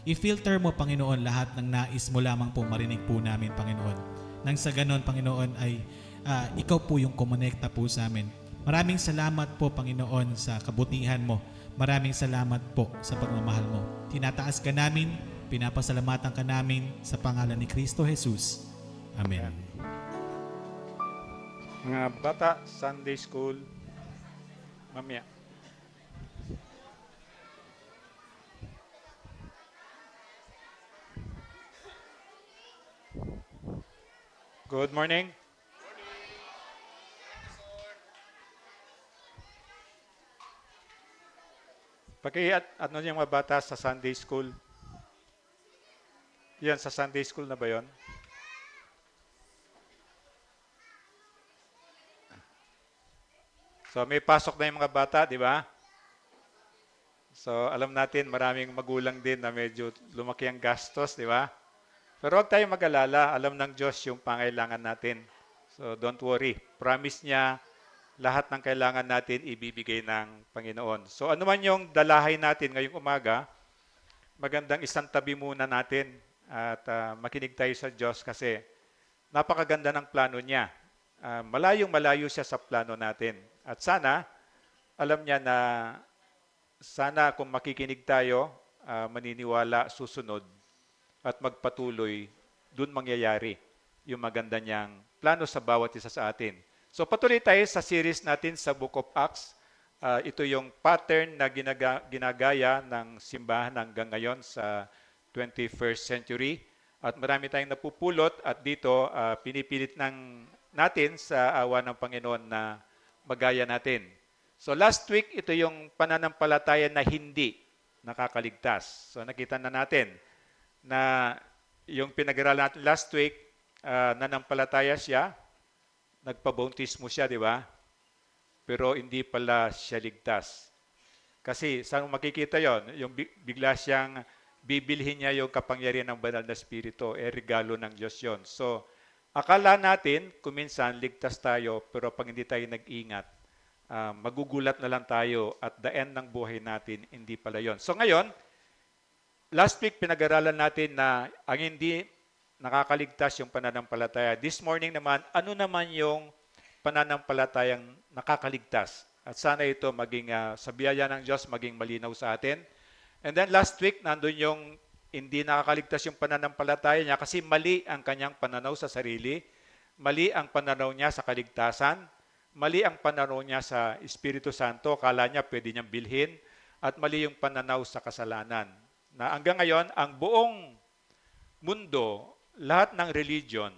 I-filter mo, Panginoon, lahat ng nais mo lamang po marinig po namin, Panginoon. Nang sa ganon, Panginoon, ay ikaw po yung kumonekta po sa amin. Maraming salamat po, Panginoon, sa kabutihan mo. Maraming salamat po sa pagmamahal mo. Tinataas ka namin, pinapasalamatan ka namin sa pangalan ni Kristo Jesus. Amen. Mga bata, Sunday School, mamaya. Good morning. Ano yung mga bata sa Sunday School? Yan, sa Sunday School na ba yon? So may pasok na yung mga bata, di ba? So alam natin maraming magulang din na medyo lumaki ang gastos, di ba? Pero huwag tayong mag-alala, alam ng Diyos yung pangailangan natin. So don't worry, promise niya lahat ng kailangan natin ibibigay ng Panginoon. So ano man yung dalahay natin ngayong umaga, magandang isantabi muna natin at makinig tayo sa Diyos kasi napakaganda ng plano niya. Malayong malayo siya sa plano natin. At sana, alam niya na sana kung makikinig tayo, maniniwala, susunod, at magpatuloy, dun mangyayari yung maganda niyang plano sa bawat isa sa atin. So patuloy tayo sa series natin sa Book of Acts. Ito yung pattern na ginagaya ng simbahan hanggang ngayon sa 21st century. At marami tayong napupulot at dito pinipilit natin sa awa ng Panginoon na magaya natin. So last week, ito yung pananampalataya na hindi nakakaligtas. So nakita na natin na yung pinag-aralan natin last week, nanampalataya siya, nagpabautismo siya, di ba? Pero hindi pala siya ligtas. Kasi saan makikita yon? Yung bigla siyang bibilhin niya yung kapangyarihan ng banal na spirito, regalo ng Diyos yon. So, akala natin, kuminsan, ligtas tayo, pero pag hindi tayo nag-ingat, magugulat na lang tayo at the end ng buhay natin, hindi pala yon. So ngayon, last week pinag-aralan natin na ang hindi nakakaligtas yung pananampalataya. This morning naman, ano naman yung pananampalatayang nakakaligtas? At sana ito maging sa biyaya ng Diyos maging malinaw sa atin. And then last week, nandun yung hindi nakakaligtas yung pananampalataya niya kasi mali ang kanyang pananaw sa sarili, mali ang pananaw niya sa kaligtasan, mali ang pananaw niya sa Espiritu Santo, kala niya pwede niyang bilhin, at mali yung pananaw sa kasalanan. Na hanggang ngayon, ang buong mundo, lahat ng religion,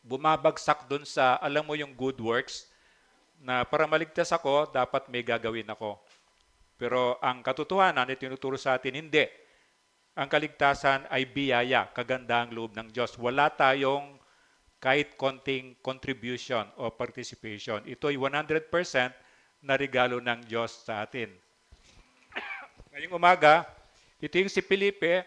bumabagsak dun sa, alam mo yung good works, na para maligtas ako, dapat may gagawin ako. Pero ang katotohanan, tinuturo sa atin, hindi. Ang kaligtasan ay biyaya, kagandahang loob ng Diyos. Wala tayong kahit konting contribution o participation. Ito ay 100% na regalo ng Diyos sa atin. Ngayong umaga, ito yung si Felipe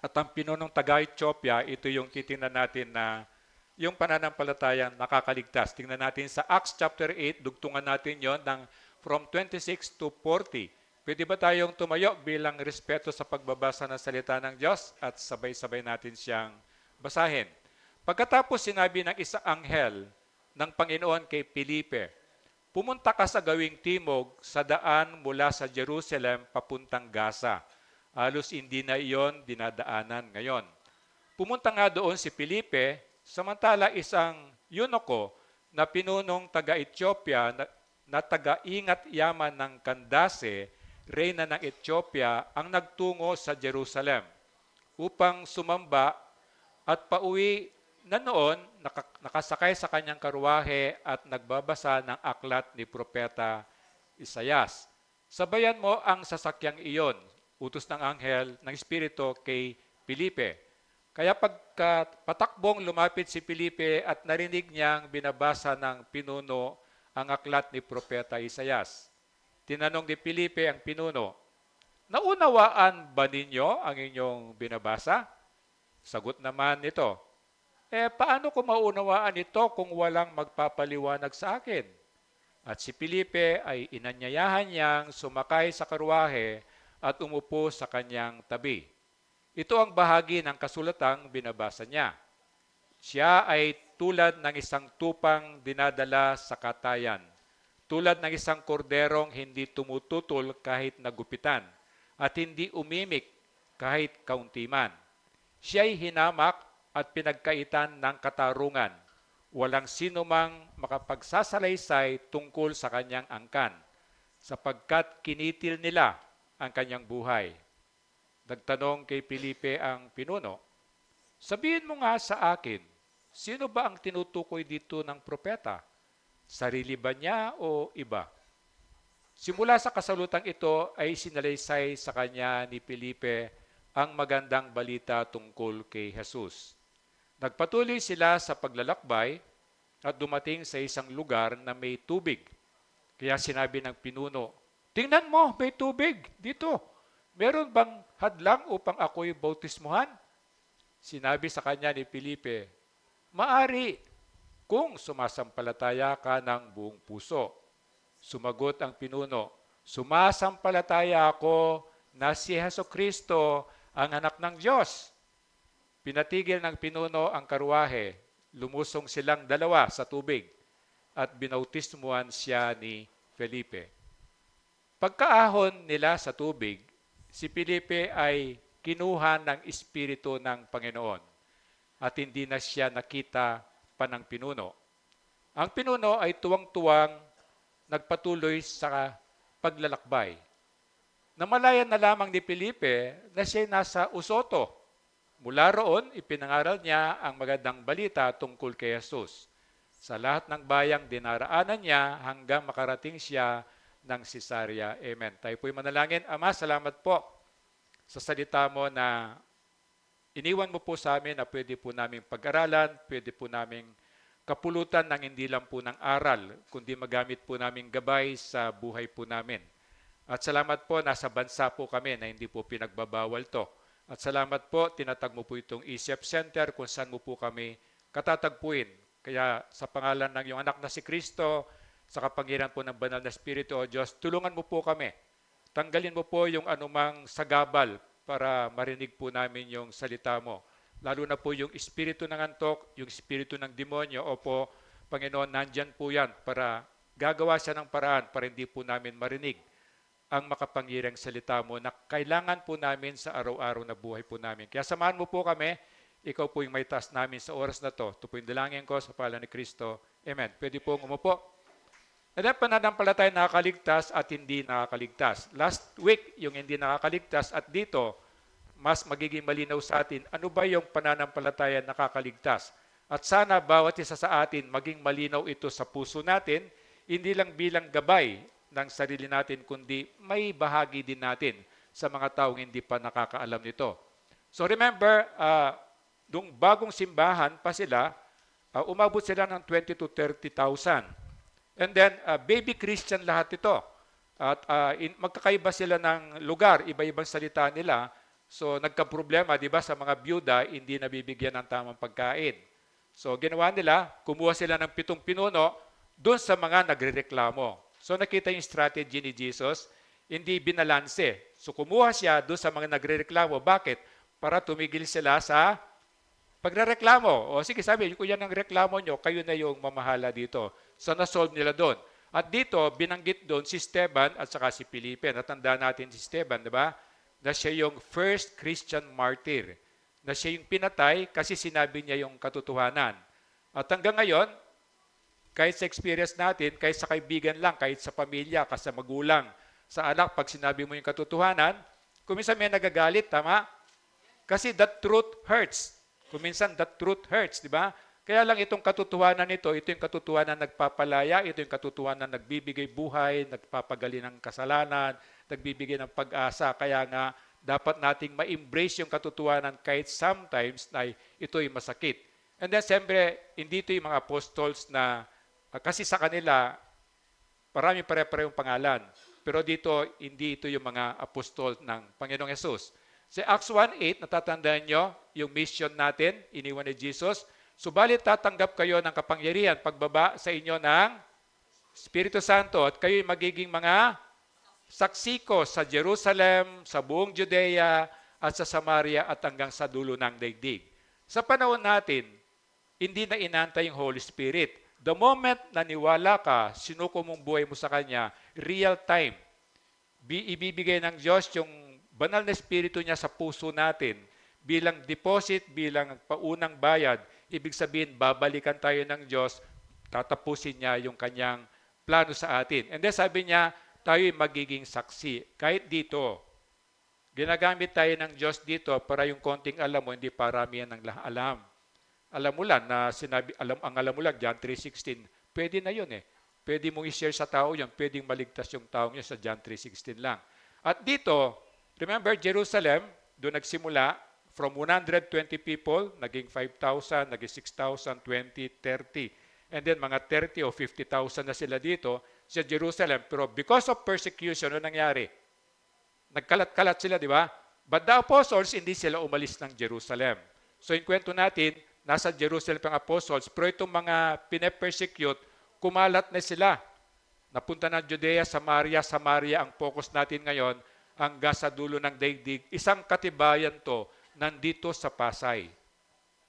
at ang pinunong taga-Ethiopia, ito yung titingnan natin na yung pananampalatayang nakakaligtas. Tingnan natin sa Acts chapter 8, dugtungan natin yon ng from 26 to 40. Pwede ba tayong tumayo bilang respeto sa pagbabasa ng salita ng Diyos at sabay-sabay natin siyang basahin? Pagkatapos sinabi ng isang anghel ng Panginoon kay Felipe, pumunta ka sa gawing timog sa daan mula sa Jerusalem papuntang Gaza. Halos hindi na iyon dinadaanan ngayon. Pumunta nga doon si Felipe, samantala isang Yunoko na pinunong taga-Ethiopia na taga-ingat yaman ng Candace, reyna ng Ethiopia, ang nagtungo sa Jerusalem upang sumamba at pauwi na noon, nakasakay sa kanyang karwahe at nagbabasa ng aklat ni Propeta Isayas. Sabayan mo ang sasakyang iyon, utos ng anghel ng Espiritu kay Felipe. Kaya pagka patakbong lumapit si Felipe at narinig niyang binabasa ng pinuno ang aklat ni Propeta Isayas. Tinanong ni Felipe ang pinuno, naunawaan ba ninyo ang inyong binabasa? Sagot naman nito, paano ko maunawaan ito kung walang magpapaliwanag sa akin? At si Felipe ay inanyayahan niyang sumakay sa karwahe at umupo sa kanyang tabi. Ito ang bahagi ng kasulatang binabasa niya. Siya ay tulad ng isang tupang dinadala sa katayan, tulad ng isang korderong hindi tumututol kahit nagupitan, at hindi umimik kahit kaunti man. Siya'y hinamak at pinagkaitan ng katarungan. Walang sino mang makapagsasalaysay tungkol sa kanyang angkan, sapagkat kinitil nila ang kanyang buhay. Nagtanong kay Felipe ang pinuno, sabihin mo nga sa akin, sino ba ang tinutukoy dito ng propeta? Sarili ba niya o iba? Simula sa kasalutang ito ay sinalaysay sa kanya ni Felipe ang magandang balita tungkol kay Jesus. Nagpatuloy sila sa paglalakbay at dumating sa isang lugar na may tubig. Kaya sinabi ng pinuno, tingnan mo, may tubig dito. Meron bang hadlang upang ako'y bautismuhan? Sinabi sa kanya ni Felipe, maari kung sumasampalataya ka ng buong puso. Sumagot ang pinuno, sumasampalataya ako na si Hesukristo ang anak ng Diyos. Pinatigil ng pinuno ang karwahe, lumusong silang dalawa sa tubig at binautismuhan siya ni Felipe. Pagkaahon nila sa tubig, si Felipe ay kinuha ng Espiritu ng Panginoon at hindi na siya nakita pa ng pinuno. Ang pinuno ay tuwang-tuwang nagpatuloy sa paglalakbay. Namalayan na lamang ni Felipe na siya nasa Usoto. Mula roon, ipinangaral niya ang magandang balita tungkol kay Jesus. Sa lahat ng bayang dinaraanan niya hanggang makarating siya ng Cesarea. Amen. Tayo po'y manalangin. Ama, salamat po sa salita mo na iniwan mo po sa amin na pwede po naming pag-aralan, pwede po naming kapulutan ng hindi lang po ng aral, kundi magamit po naming gabay sa buhay po namin. At salamat po, nasa bansa po kami na hindi po pinagbabawal to. At salamat po, tinatag mo po itong ECF Center kung saan mo po kami katatagpuin. Kaya sa pangalan ng iyong anak na si Kristo, sa kapangyarihan po ng banal na Espiritu o Diyos, tulungan mo po kami. Tanggalin mo po yung anumang sagabal para marinig po namin yung salita mo. Lalo na po yung espiritu ng antok, yung espiritu ng demonyo, opo, Panginoon, nandyan po yan para gagawa siya ng paraan para hindi po namin marinig ang makapangyarihang salita mo na kailangan po namin sa araw-araw na buhay po namin. Kaya samahan mo po kami, ikaw po yung may task namin sa oras na to. Ito po yung dalangin ko sa pangalan ni Kristo. Amen. Pwede po umupo. And then pananampalataya nakakaligtas at hindi nakakaligtas. Last week, yung hindi nakakaligtas at dito, mas magiging malinaw sa atin, ano ba yung pananampalataya nakakaligtas? At sana bawat isa sa atin maging malinaw ito sa puso natin, hindi lang bilang gabay ng sarili natin, kundi may bahagi din natin sa mga taong hindi pa nakakaalam nito. So remember, nung bagong simbahan pa sila, umabot sila ng 20 to 30,000. And then, baby Christian lahat ito. At magkakaiba sila ng lugar, iba-ibang salita nila. So, nagka-problema, di ba, sa mga byuda, hindi nabibigyan ng tamang pagkain. So, ginawa nila, kumuha sila ng 7 pinuno doon sa mga nagrereklamo. So, nakita yung strategy ni Jesus, hindi binalanse. So, kumuha siya doon sa mga nagrereklamo. Bakit? Para tumigil sila sa pagrereklamo. O sige, sabi, kung yan ang reklamo nyo, kayo na yung mamahala dito. So, na-solve nila doon. At dito, binanggit doon si Esteban at saka si Felipe. Natanda natin si Esteban, di ba? Na siya yung first Christian martyr. Na siya yung pinatay kasi sinabi niya yung katotohanan. At hanggang ngayon, kahit sa experience natin, kahit sa kaibigan lang, kahit sa pamilya, kahit sa magulang, sa anak, pag sinabi mo yung katotohanan, kuminsan may nagagalit, tama? Kasi that truth hurts. Kuminsan that truth hurts, di ba? Kaya lang itong katotohanan nito, ito yung katotohanan na nagpapalaya, ito yung katotohanan na nagbibigay buhay, nagpapagali ng kasalanan, nagbibigay ng pag-asa. Kaya nga, dapat nating ma-embrace yung katotohanan kahit sometimes na ito'y masakit. And then, siyempre, hindi ito yung mga apostles na, kasi sa kanila, marami pare-parehong pangalan. Pero dito, hindi ito yung mga apostol ng Panginoong Yesus. Sa Acts 1:8, natatandaan nyo yung mission natin, iniwan ni Jesus. Subalit tatanggap kayo ng kapangyarihan pagbaba sa inyo ng Espiritu Santo at kayo'y magiging mga saksi ko sa Jerusalem, sa buong Judea, at sa Samaria at hanggang sa dulo ng daigdig. Sa panahon natin, hindi na inantay yung Holy Spirit. The moment naniwala ka, sinuko mong buhay mo sa Kanya, real time, ibibigay ng Diyos yung banal na Espiritu niya sa puso natin bilang deposit, bilang paunang bayad. Ibig sabihin, babalikan tayo ng Diyos, tatapusin niya yung Kanyang plano sa atin. And then sabi niya, tayo'y magiging saksi. Kahit dito, ginagamit tayo ng Diyos dito para yung konting alam mo, hindi paramihan ng alam. Alam mo lang na sinabi, ang alam mo lang, John 3:16, pwede na yun eh. Pwede mong i-share sa tao yun, pwedeng maligtas yung tao niya sa John 3:16 lang. At dito, remember Jerusalem, doon nagsimula, from 120 people, naging 5,000, naging 6,000, 20, 30. And then mga 30 o 50,000 na sila dito sa Jerusalem. Pero because of persecution, ano nangyari? Nagkalat-kalat sila, di ba? But the apostles, hindi sila umalis ng Jerusalem. So yung kwento natin, nasa Jerusalem ang apostles, pero itong mga pine-persecute, kumalat na sila. Napunta ng Judea, Samaria ang focus natin ngayon, hanggang sa dulo ng daigdig. Isang katibayan to, nandito sa Pasay.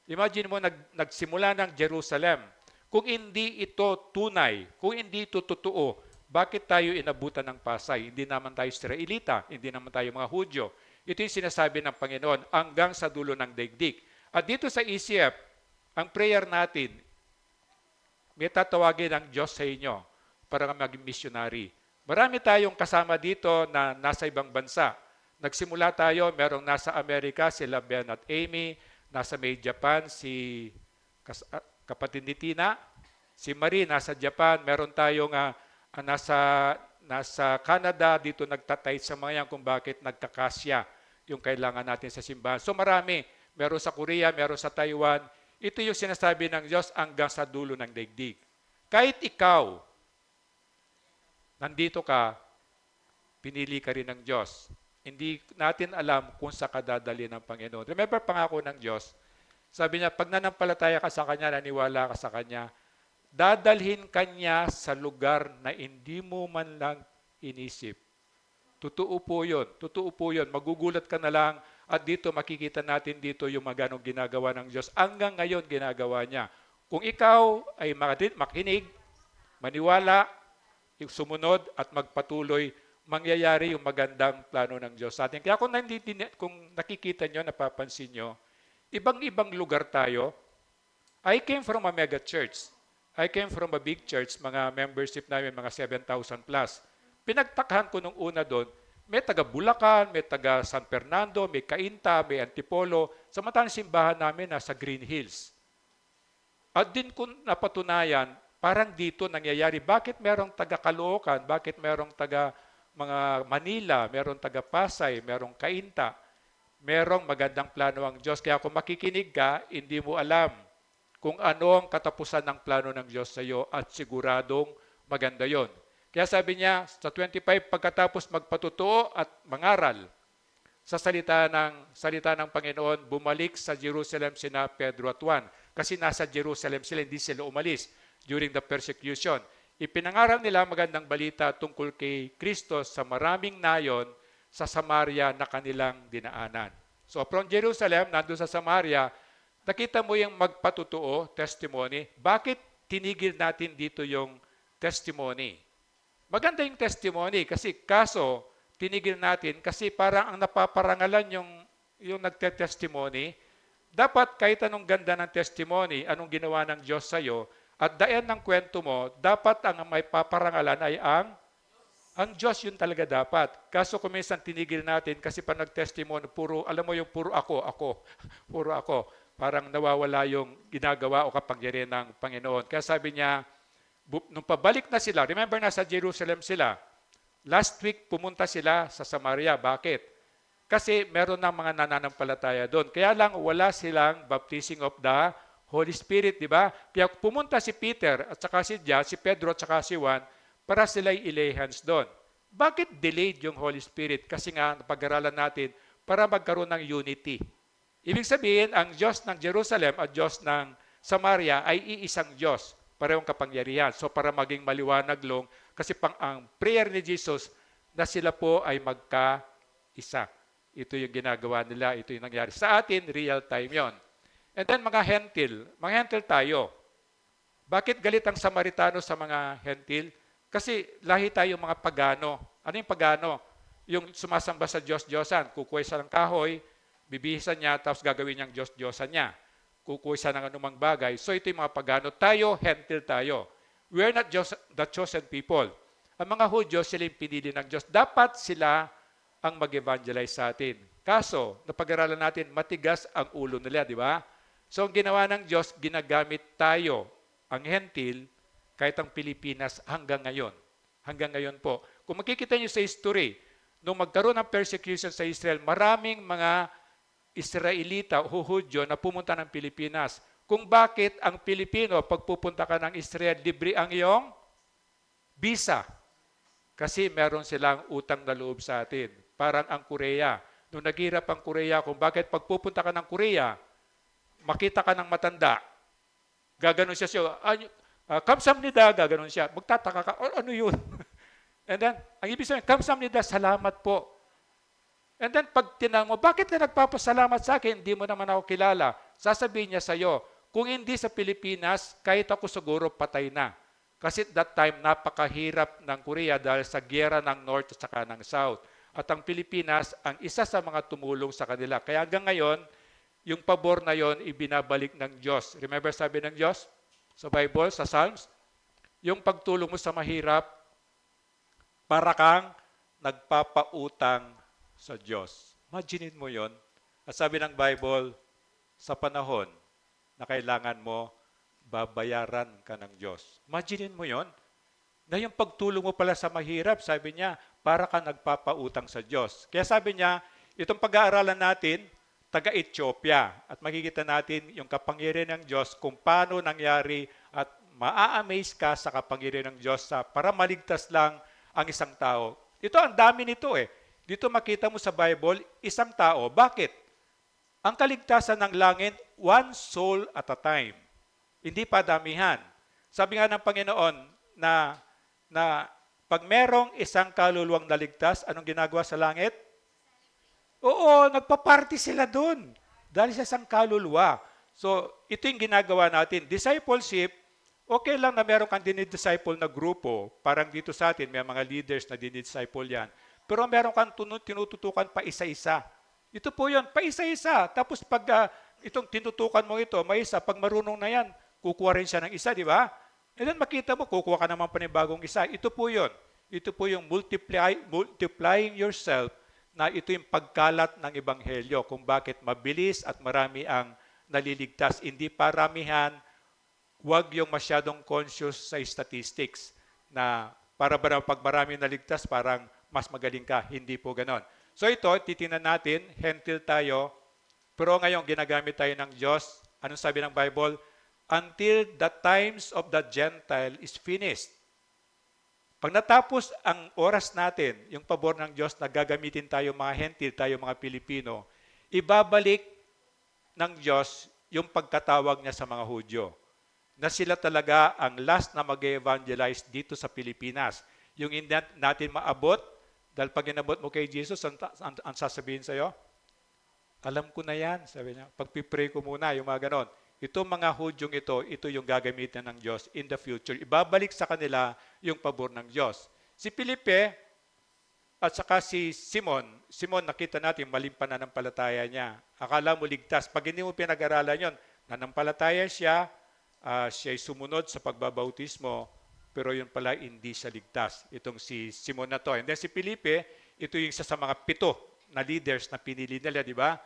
Imagine mo, nagsimula ng Jerusalem. Kung hindi ito tunay, kung hindi ito totoo, bakit tayo inabutan ng Pasay? Hindi naman tayo Israelita, hindi naman tayo mga Hudyo. Ito yung sinasabi ng Panginoon, hanggang sa dulo ng daigdig. At dito sa ECF, ang prayer natin, may tatawagin ang Diyos sa inyo para maging missionary. Marami tayong kasama dito na nasa ibang bansa. Nagsimula tayo, merong nasa Amerika, sila Ben at Amy, nasa May Japan, si kapatid ni Tina, si Marie nasa Japan, meron tayong nasa Canada, dito nagtatay sa mga yan kung bakit nagkakasya yung kailangan natin sa simbahan. So marami, meron sa Korea, meron sa Taiwan. Ito yung sinasabi ng Diyos hanggang sa dulo ng daigdig. Kahit ikaw, nandito ka, pinili ka rin ng Diyos. Hindi natin alam kung sa kadadali ng Panginoon. Remember pangako ng Diyos, sabi niya, pag nanampalataya ka sa Kanya, naniwala ka sa Kanya, dadalhin Kanya sa lugar na hindi mo man lang inisip. Totoo po yun. Totoo po yun. Magugulat ka na lang at dito makikita natin dito yung maganong ginagawa ng Diyos. Hanggang ngayon ginagawa niya. Kung ikaw ay makinig, maniwala, sumunod at magpatuloy, mangyayari yung magandang plano ng Diyos sa atin. Kaya kung nakikita nyo, napapansin nyo, ibang-ibang lugar tayo. I came from a mega church. I came from a big church, mga membership namin, mga 7,000 plus. Pinagtakhan ko nung una doon, may taga Bulacan, may taga San Fernando, may Cainta, may Antipolo. Samantalang simbahan namin nasa Green Hills. At din ko napatunayan, parang dito nangyayari, bakit merong taga Caloocan, bakit merong taga mga Manila, merong taga Pasay, merong Cainta, merong magandang plano ang Diyos. Kaya kung makikinig ka, hindi mo alam kung ano ang katapusan ng plano ng Diyos sa iyo at siguradong maganda yon. Kaya sabi niya, sa 25, pagkatapos magpatutuo at mangaral, sa salita ng Panginoon, bumalik sa Jerusalem sina Pedro at Juan. Kasi nasa Jerusalem sila, hindi sila umalis during the persecution. Ipinangaral nila magandang balita tungkol kay Kristo sa maraming nayon sa Samaria na kanilang dinaanan. So from Jerusalem, nandun sa Samaria, nakita mo yung magpatutuo, testimony. Bakit tinigil natin dito yung testimony? Maganda yung testimony kasi kaso tinigil natin kasi parang ang napaparangalan yung nagte-testimony. Dapat kahit anong ganda ng testimony, anong ginawa ng Diyos sa iyo, at dayan ng kwento mo, dapat ang may paparangalan ay ang Diyos yun talaga dapat. Kaso kung minsan tinigil natin kasi pa nag-testimony, alam mo yung puro ako, puro ako. Parang nawawala yung ginagawa o kapangyarihan ng Panginoon. Kaya sabi niya, nung pabalik na sila, remember nasa Jerusalem sila, last week pumunta sila sa Samaria. Bakit? Kasi meron ng mga nananampalataya doon. Kaya lang wala silang baptizing of the Holy Spirit, di ba? Kaya pumunta si Peter at saka si John, si Pedro at saka si Juan para sila'y ilay hands doon. Bakit delayed yung Holy Spirit? Kasi nga, pag-aralan natin, para magkaroon ng unity. Ibig sabihin, ang Diyos ng Jerusalem at Diyos ng Samaria ay iisang Diyos. Parehong kapangyarihan. So para maging maliwanag lang, kasi ang prayer ni Jesus na sila po ay magkaisa. ito yung ginagawa nila, ito yung nangyari. Sa atin, real time yon. And then mga hentil tayo. Bakit galit ang Samaritano sa mga hentil? Kasi lahi tayo mga pagano. Ano yung pagano? Yung sumasamba sa Diyos-Diyosan. Kukuha siya ng kahoy, bibihisan niya, tapos gagawin niyang Diyos-Diyosan niya. Kukuha siya ng anumang bagay. So ito yung mga pagano. Tayo, hentil tayo. We are not just the chosen people. Ang mga Hudyo, sila yung pinili ng Diyos. Dapat sila ang mag-evangelize sa atin. Kaso, napag-aralan natin, matigas ang ulo nila, di ba? So, ang ginawa ng Diyos, ginagamit tayo, ang hentil, kahit ang Pilipinas, hanggang ngayon. Hanggang ngayon po. Kung makikita niyo sa history, nung magkaroon ng persecution sa Israel, maraming mga Israelita o Hudyo na pumunta ng Pilipinas. Kung bakit ang Pilipino, pag pupunta ka ng Israel, libre ang iyong visa. Kasi meron silang utang na loob sa atin. Parang ang Korea. Nung naghirap ang Korea, kung bakit pagpupunta ka ng Korea, makita ka ng matanda, gaganon siya, kamsamnida, gaganon siya. Magtataka ka, ano yun? And then, ang ibig sabihin, kamsamnida, salamat po. And then, pag tinanong mo, bakit ka nagpapasalamat sa akin? Hindi mo naman ako kilala. Sasabihin niya sa'yo, kung hindi sa Pilipinas, kahit ako siguro patay na. Kasi that time, napakahirap ng Korea dahil sa giyera ng North at saka ng South. At ang Pilipinas, ang isa sa mga tumulong sa kanila. Kaya hanggang ngayon, yung pabor na yon ibinabalik ng Diyos. Remember sabi ng Diyos sa Bible, sa Psalms? Yung pagtulong mo sa mahirap, para kang nagpapautang sa Diyos. Imaginin mo yon. At sabi ng Bible, sa panahon na kailangan mo, babayaran ka ng Diyos. Imaginin mo yon. Na yung pagtulong mo pala sa mahirap, sabi niya, para ka nagpapautang sa Diyos. Kaya sabi niya, itong pag-aaralan natin, taga-Ethiopia. At makikita natin yung kapangyarihan ng Diyos kung paano nangyari at maa-amaze ka sa kapangyarihan ng Diyos para maligtas lang ang isang tao. Ito, ang dami nito eh. Dito makita mo sa Bible, isang tao. Bakit? Ang kaligtasan ng langit, one soul at a time. Hindi pa damihan. Sabi nga ng Panginoon na pag merong isang kaluluwang naligtas, anong ginagawa sa langit? Oo, nagpa-party sila doon. Dahil sa isang kaluluwa. So, ito yung ginagawa natin. Discipleship, okay lang na meron kang dinidisciple na grupo. Parang dito sa atin, may mga leaders na dinidisciple yan. Pero meron kang tinututukan pa isa-isa. Ito po yun, pa isa-isa. Tapos pag itong tinutukan mo ito, may isa, pag marunong na yan, kukuha rin siya ng isa, di ba? And then makita mo, kukuha ka naman panibagong isa. Ito po yun. Ito po yung multiplying yourself na ito yung pagkalat ng Ebanghelyo kung bakit mabilis at marami ang naliligtas. Hindi paramihan, huwag yung masyadong conscious sa statistics na para pag marami naligtas, parang mas magaling ka. Hindi po ganon. So ito, titingnan natin, hentil tayo, pero ngayon ginagamit tayo ng Diyos. Anong sabi ng Bible? Until the times of the Gentile is finished. Pag natapos ang oras natin, yung pabor ng Diyos na gagamitin tayo mga hentil, tayo mga Pilipino, ibabalik ng Diyos yung pagkatawag niya sa mga Hudyo. Na sila talaga ang last na mag-evangelize dito sa Pilipinas. Yung hindi natin maabot, dahil pag inabot mo kay Jesus, ang sasabihin sa'yo? Alam ko na yan, sabi niya. Pagpipray ko muna, yung mga ganon. Itong mga Hudyong ito yung gagamitin ng Diyos in the future. Ibabalik sa kanila yung pabor ng Diyos. Si Felipe at saka si Simon, nakita natin maling pananampalataya niya. Akala mo ligtas. Pag hindi mo pinag-aralan yon, nanampalataya siya, siya'y sumunod sa pagbabautismo, pero yun pala hindi siya ligtas. Itong si Simon na to. And then si Felipe, ito yung isa sa mga 7 na leaders na pinili nila, di ba?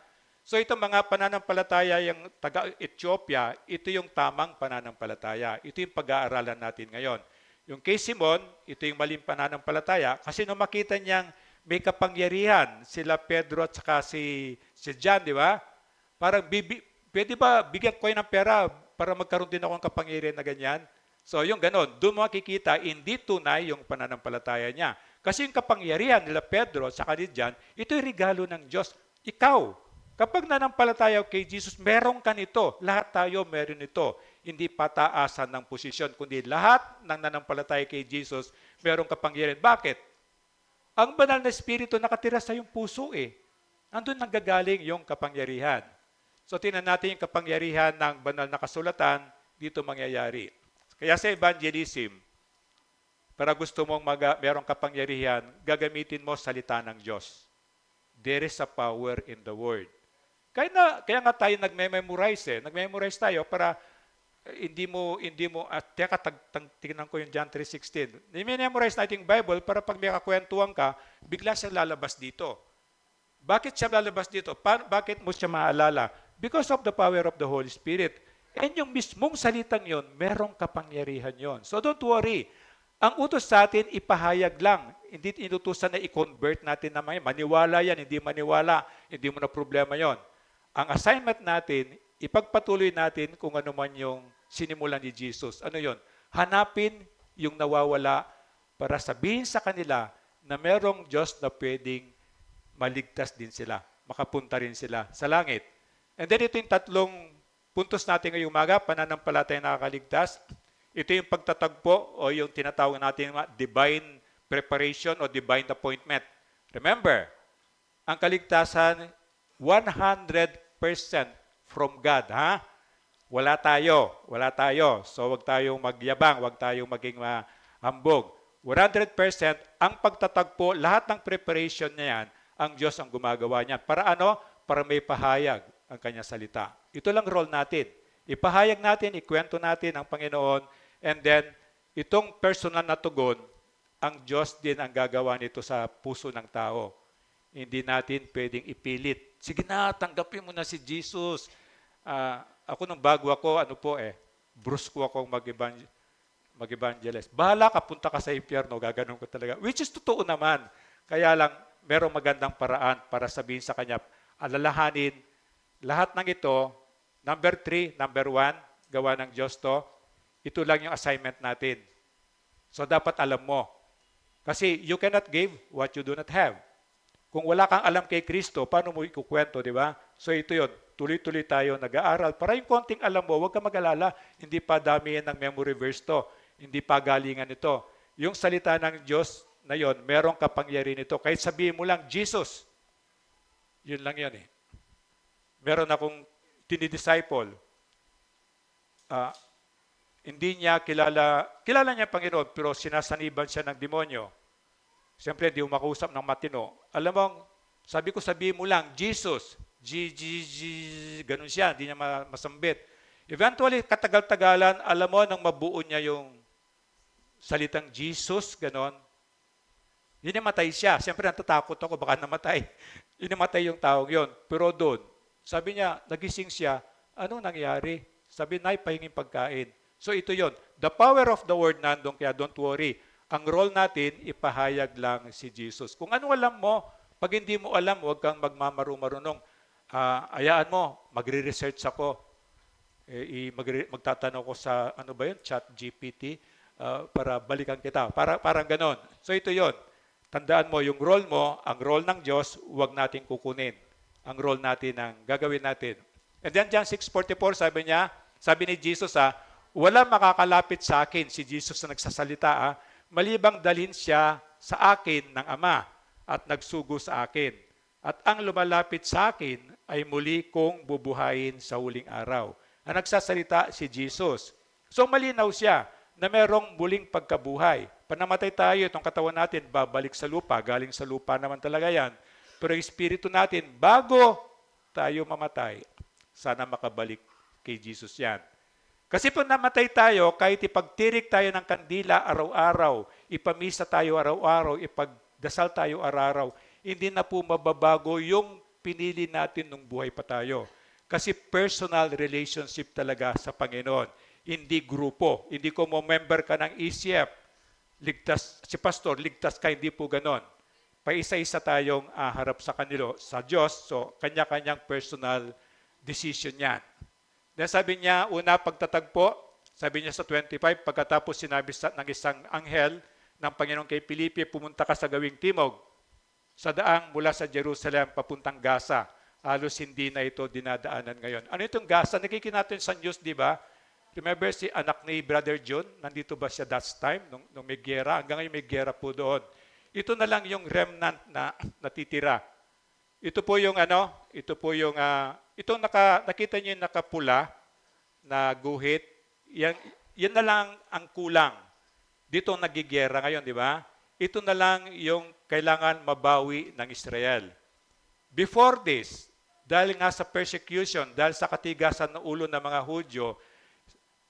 So itong mga pananampalataya yung taga-Ethiopia, ito yung tamang pananampalataya. Ito yung pag-aaralan natin ngayon. Yung kay Simon, ito yung maling pananampalataya kasi nung makita niyang may kapangyarihan, sila Pedro at saka si John, di ba? Parang, pwede ba bigyan ko ng pera para magkaroon din ako ng kapangyarihan na ganyan? So yung ganon, doon makikita, hindi tunay yung pananampalataya niya. Kasi yung kapangyarihan nila Pedro at saka ni John, ito yung regalo ng Diyos. Ikaw, kapag nanampalataya kay Jesus, meron ka nito. Lahat tayo meron nito. Hindi pataasan ng posisyon, kundi lahat ng nanampalataya kay Jesus, meron kapangyarihan. Bakit? Ang banal na espiritu nakatira sa iyong puso eh. Andun nanggagaling yung kapangyarihan. So tingnan natin yung kapangyarihan ng banal na kasulatan, dito mangyayari. Kaya sa evangelism, para gusto mong merong kapangyarihan, gagamitin mo salita ng Diyos. There is a power in the Word. Kaya nga tayo nagme-memorize eh. Nagme-memorize tayo para tingnan ko yung John 3:16. Ni-memorize natin yung Bible para pag may kakwentuhan ka, bigla siyang lalabas dito. Bakit siya lalabas dito? Bakit mo siya maalala? Because of the power of the Holy Spirit. And yung mismong salitang yon, merong kapangyarihan yon. So don't worry. Ang utos sa atin, ipahayag lang. Hindi inutusan na i-convert natin na maniwala yan, hindi maniwala, hindi mo na problema yon. Ang assignment natin, ipagpatuloy natin kung ano man yung sinimulan ni Jesus. Ano yon? Hanapin yung nawawala para sabihin sa kanila na merong Diyos na pwedeng maligtas din sila, makapunta rin sila sa langit. And then ito yung tatlong puntos natin ngayong umaga, pananampalataya nakakaligtas. Ito yung pagtatagpo o yung tinatawag natin divine preparation o divine appointment. Remember, ang kaligtasan 100% from God, ha? Wala tayo. So wag tayong magyabang, wag tayong maging hambog. 100% ang pagtatagpo, lahat ng preparation niya yan, ang Diyos ang gumagawa niyan. Para ano? Para may pahayag ang kanya salita. Ito lang role natin. Ipahayag natin, ikwento natin ang Panginoon, and then itong personal na tugon, ang Diyos din ang gagawa nito sa puso ng tao. Hindi natin pwedeng ipilit. Sige na, tanggapin mo na si Jesus. Ako nung bago ako, brusko akong mag-evangelize. Bahala ka, punta ka sa impyerno, gaganon ko talaga. Which is totoo naman. Kaya lang, merong magandang paraan para sabihin sa kanya, alalahanin, lahat ng ito, number 1, gawa ng Diyos to, ito lang yung assignment natin. So dapat alam mo. Kasi you cannot give what you do not have. Kung wala kang alam kay Kristo, paano mo ikukwento, di ba? So ito yun, tuloy-tuloy tayo nag-aaral. Para yung konting alam mo, huwag ka mag-alala, hindi pa damihan ng memory verse to, hindi pa galingan ito. Yung salita ng Diyos na yon, merong kapangyarihan ito. Kahit sabihin mo lang, Jesus, yun lang yun eh. Meron akong tinidisciple, hindi niya kilala niya Panginoon, pero sinasaniban siya ng demonyo. Siyempre, hindi mo makausap ng matino. Alam mo, sabihin mo lang, Jesus, ganun siya, hindi niya masambit. Eventually, katagal-tagalan, alam mo, nang mabuo niya yung salitang Jesus, ganon, yun namatay siya. Siyempre, natatakot ako, baka namatay. Yun namatay yung taong yon. Pero doon, sabi niya, nagising siya, anong nangyari? Sabi, pahinging pagkain. So ito yon. The power of the word nandun, kaya don't worry. Ang role natin, ipahayag lang si Jesus. Kung ano alam mo, pag hindi mo alam, huwag kang magmamaru-marunong. Ayaan mo, magre-research ako. Magtatanong ko sa, Chat GPT, para balikan kita. Parang ganon. So ito yon. Tandaan mo, yung role mo, ang role ng Diyos, huwag natin kukunin. Ang role natin ang gagawin natin. And then John 6:44, sabi ni Jesus, wala makakalapit sa akin, si Jesus na nagsasalita, malibang dalhin siya sa akin ng Ama at nagsugo sa akin. At ang lumalapit sa akin ay muli kong bubuhayin sa huling araw. Ang nagsasalita si Jesus. So malinaw siya na merong muling pagkabuhay. Panamatay tayo, itong katawan natin, babalik sa lupa. Galing sa lupa naman talaga yan. Pero yung espiritu natin, bago tayo mamatay, sana makabalik kay Jesus yan. Kasi pag namatay tayo, kahit ipagtirik tayo ng kandila araw-araw, ipamisa tayo araw-araw, ipagdasal tayo araw-araw, hindi na po mababago yung pinili natin nung buhay pa tayo. Kasi personal relationship talaga sa Panginoon. Hindi grupo. Hindi ko member ka ng ECF. Ligtas, si pastor, ligtas ka, hindi po ganon. Paisa-isa tayong harap sa kanilo, sa Diyos. So, kanya-kanyang personal decision yan. Then sabi niya, una pagtatagpo, sabi niya sa 25, pagkatapos sinabi ng isang anghel ng Panginoon kay Felipe, pumunta ka sa gawing timog, sa daang mula sa Jerusalem papuntang Gaza. Halos hindi na ito dinadaanan ngayon. Ano itong Gaza? Nakikita natin sa news, di ba? Remember si anak ni Brother John? Nandito ba siya that time? Nung may gera? Hanggang ngayon may gera po doon. Ito na lang yung remnant na natitira. ito po yung itong nakita niyo yung nakapula na guhit, yan na lang ang kulang. Dito nagigera ngayon, di ba? Ito na lang yung kailangan mabawi ng Israel. Before this, dahil nga sa persecution, dahil sa katigasan ng ulo ng mga Hudyo,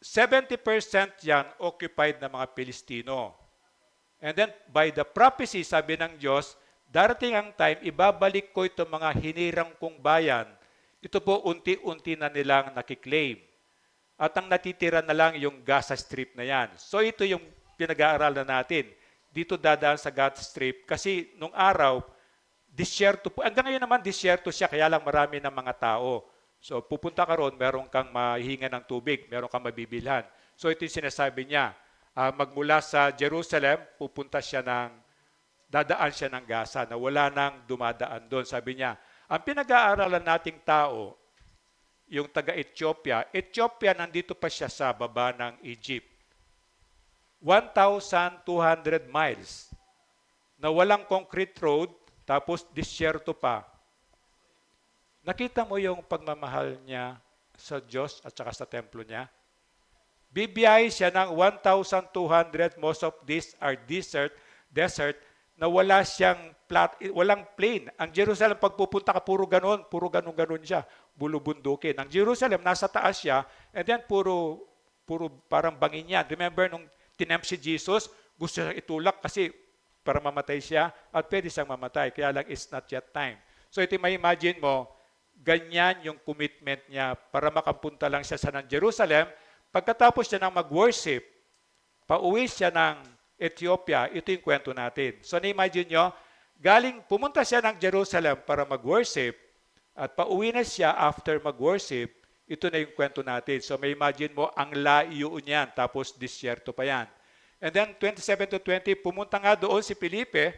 70% yan occupied ng mga Pilistino. And then, by the prophecy, sabi ng Diyos, darating ang time, ibabalik ko itong mga hinirang kong bayan. Ito po, unti-unti na nilang nakiklaim. At ang natitira na lang yung Gaza Strip na yan. So ito yung pinag-aaralan natin. Dito dadaan sa Gaza Strip kasi nung araw, disyerto po. Hanggang ngayon naman, disyerto siya, kaya lang marami ng mga tao. So pupunta ka ron, meron kang mahihinga ng tubig, meron kang mabibilhan. So ito yung sinasabi niya. Magmula sa Jerusalem, dadaan siya ng Gaza na wala nang dumadaan doon. Sabi niya, ang pinag-aaralan nating tao, yung taga-Ethiopia, nandito pa siya sa baba ng Egypt. 1,200 miles na walang concrete road, tapos disyerto pa. Nakita mo yung pagmamahal niya sa Diyos at saka sa templo niya? Bibiyahe siya ng 1,200, most of these are desert, na walang plain. Ang Jerusalem, pag pupunta ka, puro ganon siya, bulubundukin. Ang Jerusalem, nasa taas siya, and then puro parang bangin yan. Remember, nung tinempt si Jesus, gusto siya itulak kasi para mamatay siya, at pwede siyang mamatay, kaya lang it's not yet time. So ito may imagine mo, ganyan yung commitment niya para makapunta lang siya sa ng Jerusalem. Pagkatapos siya ng mag-worship, pauwi siya ng Ethiopia, ito yung kwento natin. So na-imagine nyo, pumunta siya ng Jerusalem para mag-worship at pauwi na siya after mag-worship, ito na yung kwento natin. So may imagine mo, ang layo niyan, tapos disyerto pa yan. And then 27 to 20, pumunta nga doon si Felipe,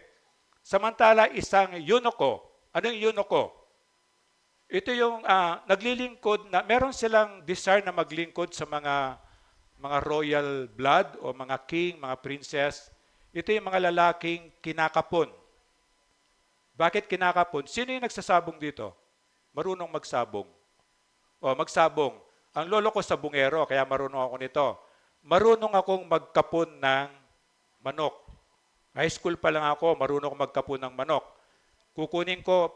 samantala isang eunuko. Anong eunuko? Ito yung naglilingkod na, meron silang desire na maglingkod sa mga royal blood o mga king, mga princess. Ito yung mga lalaking kinakapon. Bakit kinakapon? Sino yung nagsasabong dito? Marunong magsabong. O magsabong. Ang lolo ko sabungero, kaya marunong ako nito. Marunong akong magkapon ng manok. High school pa lang ako, marunong akong magkapon ng manok. Kukunin ko,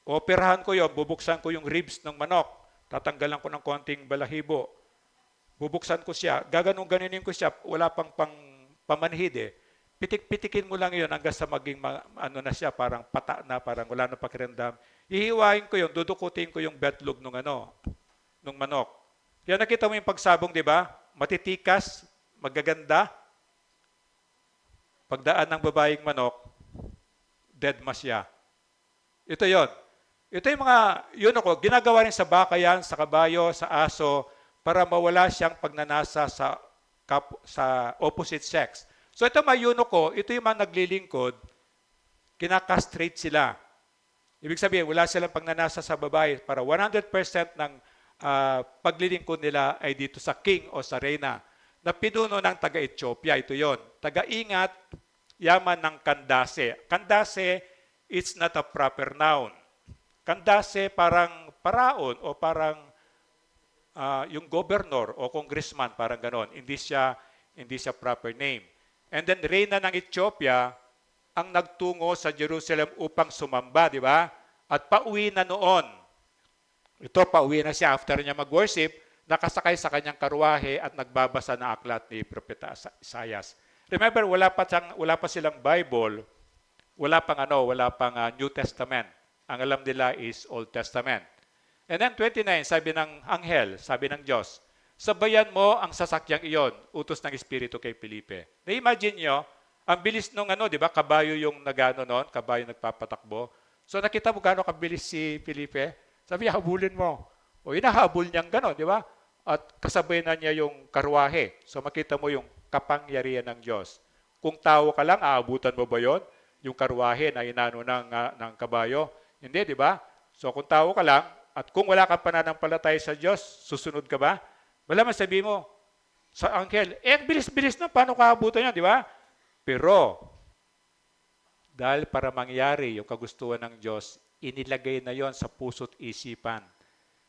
operahan ko yun, bubuksan ko yung ribs ng manok. Tatanggalan ko ng konting balahibo. Bubuksan ko siya, gaganong-ganinin ko siya, wala pang pamanhid eh. Pitik-pitikin mo lang yun hanggang sa maging na siya, parang pata na, parang wala na pakiramdam. Ihiwain ko yun, dudukutin ko yung betlog nung manok. Kaya nakita mo yung pagsabong, di ba? Matitikas, magaganda. Pagdaan ng babaeng manok, dead ma siya. Ito yon. Ito yung ginagawa rin sa bakayan, sa kabayo, sa aso, para mawala siyang pagnanasa sa opposite sex. So ito mga eunuko, ito yung mga naglilingkod, kinakastrate sila. Ibig sabihin, wala silang pagnanasa sa babae para 100% ng paglilingkod nila ay dito sa king o sa reyna na pinuno ng taga-Ethiopia. Ito yon. Taga-ingat, yaman ng Kandase. Kandase, it's not a proper noun. Kandase parang paraon o parang yung governor o congressman, parang ganon. Hindi siya proper name. And then, reyna ng Ethiopia, ang nagtungo sa Jerusalem upang sumamba, di ba? At pauwi na noon. Ito, pauwi na siya after niya mag-worship, nakasakay sa kanyang karwahe at nagbabasa ng aklat ni Propeta Isaias. Remember, wala pa silang Bible, wala pang New Testament. Ang alam nila is Old Testament. And then 29, sabi ng anghel, sabi ng Diyos, sabayan mo ang sasakyang iyon, utos ng Espiritu kay Felipe. Na-imagine nyo, ang bilis nung di ba, kabayo yung noon, kabayo nagpapatakbo. So nakita mo gaano kabilis si Felipe? Sabi niya, habulin mo. O inahabol niyang gano'n, di ba? At kasabay na niya yung karwahe. So makita mo yung kapangyarihan ng Diyos. Kung tao ka lang, aabutan mo ba yon? Yung karwahe na inano ng kabayo? Hindi, di ba? So kung tao ka lang, at kung wala kang pananampalataya sa Diyos, susunod ka ba? Wala man sabi mo sa anghel, bilis-bilis na, paano kaabutan yan, di ba? Pero, dahil para mangyari yung kagustuhan ng Diyos, inilagay na yon sa puso't isipan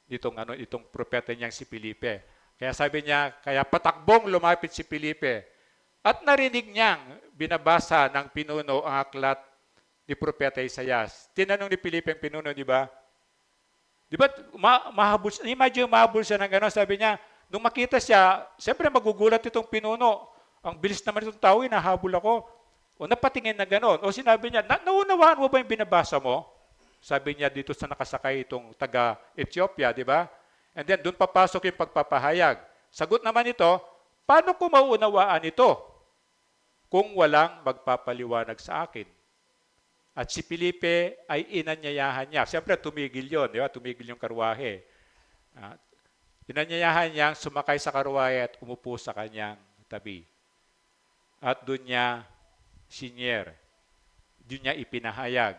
itong propeta niyang si Felipe. Kaya sabi niya, kaya patakbong lumapit si Felipe at narinig niyang binabasa ng pinuno ang aklat ni Propeta Isaias. Tinanong ni Felipe ang pinuno, di ba? Di ba, mahabol, imagine mahabol siya ng gano'n. Sabi niya, nung makita siya, siyempre magugulat itong pinuno. Ang bilis naman itong tao, nahabol ako. O napatingin na gano'n. O sinabi niya, naunawaan mo ba yung binabasa mo? Sabi niya dito sa nakasakay itong taga-Ethiopia, di ba? And then doon papasok yung pagpapahayag. Sagot naman ito, paano ko mauunawaan ito kung walang magpapaliwanag sa akin? At si Felipe ay inanyayahan niya. Siyempre, tumigil yon, di ba? Tumigil yung karwahe. Inanyayahan niyang sumakay sa karwahe at umupo sa kanyang tabi. At doon niya sinyer. Doon niya ipinahayag.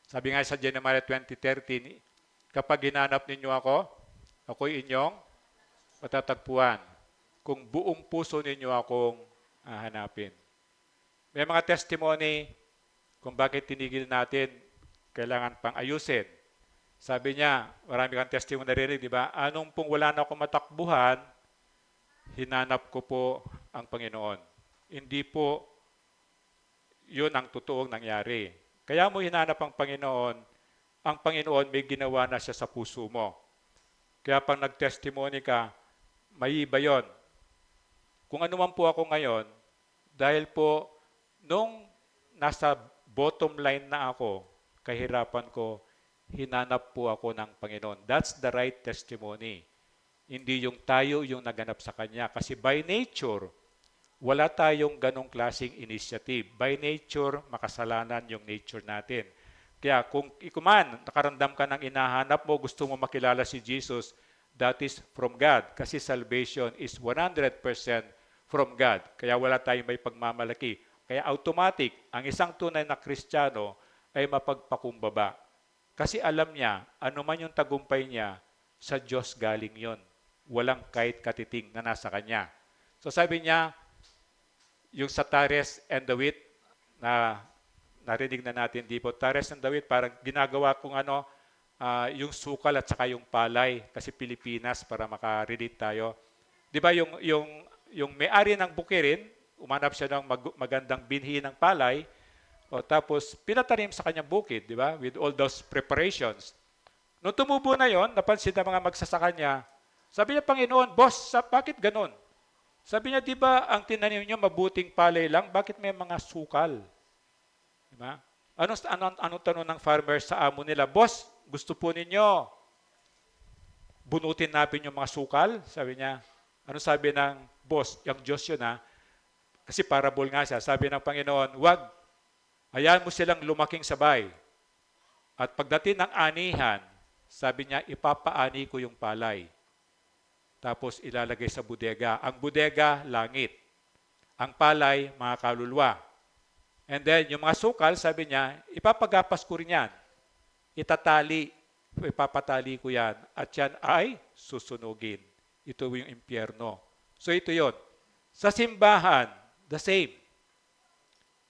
Sabi nga sa Jeremiah 20:13, kapag hinanap ninyo ako, ako'y inyong matatagpuan. Kung buong puso ninyo akong hahanapin. May mga testimony kung bakit tinigil natin, kailangan pang ayusin. Sabi niya, marami kang testimony narinig, di ba? Anong pong wala na akong matakbuhan, hinanap ko po ang Panginoon. Hindi po yun ang totoong nangyari. Kaya mo hinanap ang Panginoon may ginawa na siya sa puso mo. Kaya pag nag-testimony ka, may iba yun. Kung ano man po ako ngayon, dahil po nung nasa bottom line na ako, kahirapan ko, hinanap po ako ng Panginoon. That's the right testimony. Hindi yung tayo yung naganap sa Kanya. Kasi by nature, wala tayong ganong klaseng initiative. By nature, makasalanan yung nature natin. Kaya kung ikuman, nakaramdam ka ng inahanap mo, gusto mo makilala si Jesus, that is from God. Kasi salvation is 100% from God. Kaya wala tayong may pagmamalaki. Kaya automatic, ang isang tunay na Kristiyano ay mapagpakumbaba. Kasi alam niya, ano man yung tagumpay niya, sa Diyos galing yon. Walang kahit katiting na nasa Kanya. So sabi niya, yung sa tares and the wheat, na narinig na natin di po, tares and the wheat, parang ginagawa kong yung sukal at saka yung palay, kasi Pilipinas, para makarelate tayo. Di ba yung may-ari ng bukirin, umanap siya ng magandang binhi ng palay, tapos pinatanim sa kanyang bukid, di ba? With all those preparations. Nung tumubo na yon, napansin ng mga magsasaka niya, sabi niya, Panginoon, boss, bakit ganun? Sabi niya, di ba ang tinanim niyo mabuting palay lang, bakit may mga sukal? Di ba? Anong tanong ng farmer sa amo nila? Boss, gusto po ninyo bunutin natin yung mga sukal? Sabi niya. Ano sabi ng boss? Yung Diyos yun Kasi parable nga siya. Sabi ng Panginoon, wag, hayaan mo silang lumaking sabay. At pagdating ng anihan, sabi niya, ipapaani ko yung palay. Tapos ilalagay sa bodega. Ang bodega, langit. Ang palay, mga kaluluwa. And then, yung mga sukal, sabi niya, ipapagapas ko rin yan. Ipapatali ko yan. At yan ay susunugin. Ito yung impyerno. So ito yon. Sa simbahan, the same.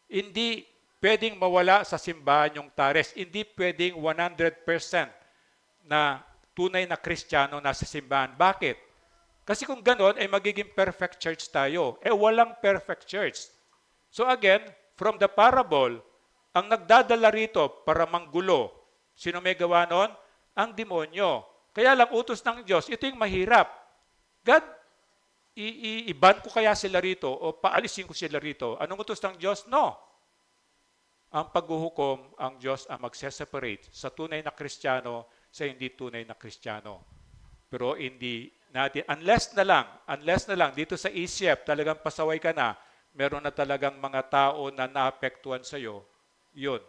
Hindi pwedeng mawala sa simbahan yung tares. Hindi pwedeng 100% na tunay na Kristiyano nasa simbahan. Bakit? Kasi kung ganon, ay magiging perfect church tayo. Walang perfect church. So again, from the parable, ang nagdadala rito para manggulo, sino may gawa nun? Ang demonyo. Kaya lang utos ng Diyos, ito yung mahirap. God, i-ban ko kaya sila rito o paalisin ko sila rito. Anong utos ng Diyos? No. Ang paghuhukom, ang Diyos ang magseseparate sa tunay na Kristiyano sa hindi tunay na Kristiyano. Pero hindi natin, unless na lang, dito sa isip, talagang pasaway ka na, meron na talagang mga tao na naapektuhan sa'yo, yun.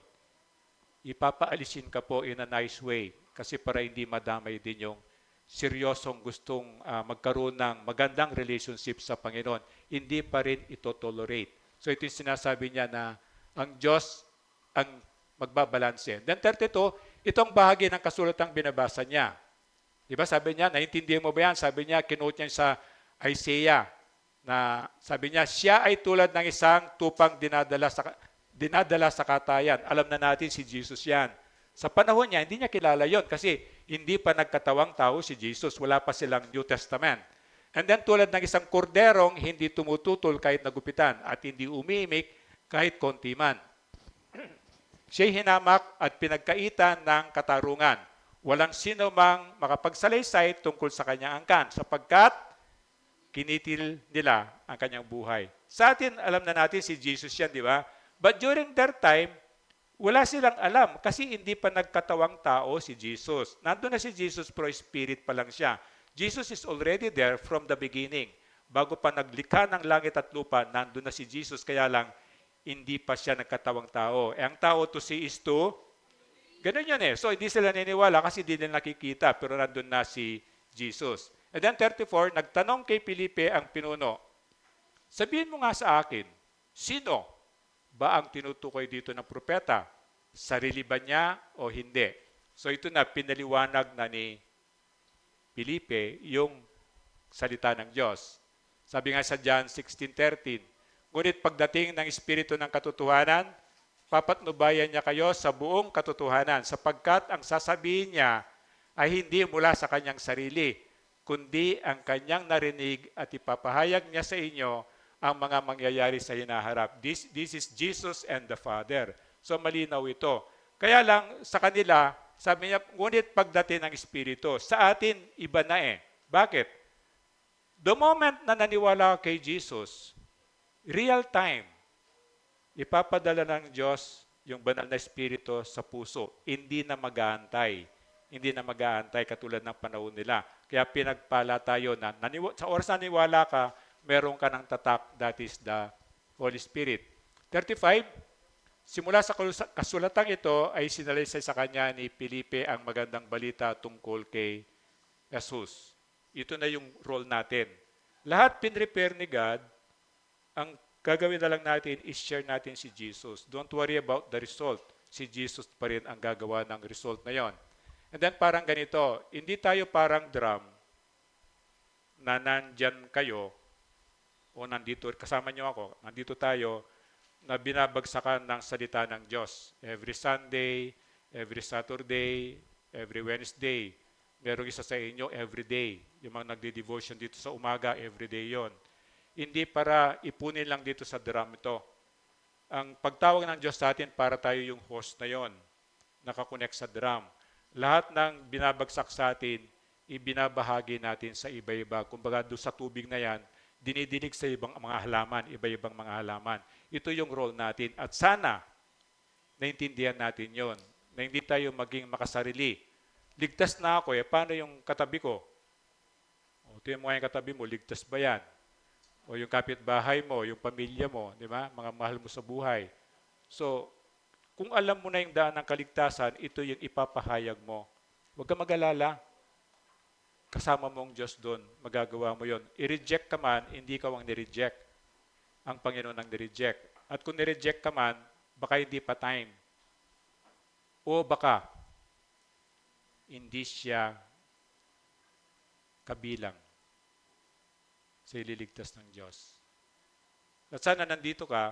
Ipapaalisin ka po in a nice way kasi para hindi madamay din yung seryosong gustong magkaroon ng magandang relationship sa Panginoon. Hindi pa rin ito tolerate. So ito yung sinasabi niya na ang Diyos ang magbabalanse. Then 32, itong bahagi ng kasulatang binabasa niya. Diba sabi niya, naintindihan mo ba yan? Sabi niya, kinote niya sa Isaiah na sabi niya, siya ay tulad ng isang tupang dinadala sa katayan. Alam na natin si Jesus yan. Sa panahon niya, hindi niya kilala yon kasi hindi pa nagkatawang tao si Jesus. Wala pa silang New Testament. And then tulad ng isang korderong, hindi tumututol kahit nagupitan at hindi umiimik kahit konti man. Siya'y hinamak at pinagkaitan ng katarungan. Walang sino mang makapagsalaysay tungkol sa kanyang angkan sapagkat kinitil nila ang kanyang buhay. Sa atin, alam na natin si Jesus yan, di ba? But during their time, wala silang alam kasi hindi pa nagkatawang tao si Jesus. Nandun na si Jesus pero spirit pa lang siya. Jesus is already there from the beginning. Bago pa naglikha ng langit at lupa, nandun na si Jesus. Kaya lang, hindi pa siya nagkatawang tao. Ang tao to see is to, ganun yan eh. So hindi sila niniwala kasi hindi nila nakikita pero nandun na si Jesus. And then 34, nagtanong kay Felipe ang pinuno, sabihin mo nga sa akin, sino ba ang tinutukoy dito ng propeta? Sarili ba niya o hindi? So ito na, pinaliwanag na ni Felipe yung salita ng Diyos. Sabi nga sa John 16:13, ngunit pagdating ng Espiritu ng katotohanan, papatnubayan niya kayo sa buong katotohanan sapagkat ang sasabihin niya ay hindi mula sa kanyang sarili, kundi ang kanyang narinig at ipapahayag niya sa inyo ang mga mangyayari sa hinaharap. This is Jesus and the Father. So malinaw ito. Kaya lang sa kanila, sabi niya, ngunit pagdating ng Espiritu, sa atin iba na eh. Bakit? The moment na naniwala kay Jesus, real time, ipapadala ng Diyos yung banal na Espiritu sa puso. Hindi na mag-aantay. Hindi na mag-aantay katulad ng panahon nila. Kaya pinagpala tayo na sa oras na naniwala ka, meron ka ng tatak, that is the Holy Spirit. 35, simula sa kasulatang ito ay sinalaysay sa kanya ni Felipe ang magandang balita tungkol kay Jesus. Ito na yung role natin. Lahat pinrepare ni God, ang gagawin na lang natin is share natin si Jesus. Don't worry about the result. Si Jesus pa rin ang gagawa ng result na yon. And then parang ganito, hindi tayo parang drum na nandyan kayo o nandito, kasama nyo ako, nandito tayo na binabagsakan ng salita ng Diyos. Every Sunday, every Saturday, every Wednesday. Merong isa sa inyo every day. Yung mga nagde-devotion dito sa umaga, every day yon. Hindi para ipunin lang dito sa drum ito. Ang pagtawag ng Diyos sa atin para tayo yung host na yon, nakakonect sa drum. Lahat ng binabagsak sa atin, ibinabahagi natin sa iba-iba. Kumbaga doon sa tubig na yan, dinidinig sa ibang mga halaman, iba-ibang mga halaman. Ito yung role natin. At sana, naintindihan natin yon, na hindi tayo maging makasarili. Ligtas na ako, paano yung katabi ko? O, ito yung mga katabi mo, ligtas ba yan? O yung kapitbahay mo, yung pamilya mo, di ba? Mga mahal mo sa buhay. So, kung alam mo na yung daan ng kaligtasan, ito yung ipapahayag mo. Huwag ka mag-alala. Kasama mo ang Diyos doon, magagawa mo yon. I-reject ka man, hindi ka ang nireject. Ang Panginoon ang nireject. At kung nireject ka man, baka hindi pa time. O baka, hindi siya kabilang sa ililigtas ng Diyos. At sana nandito ka,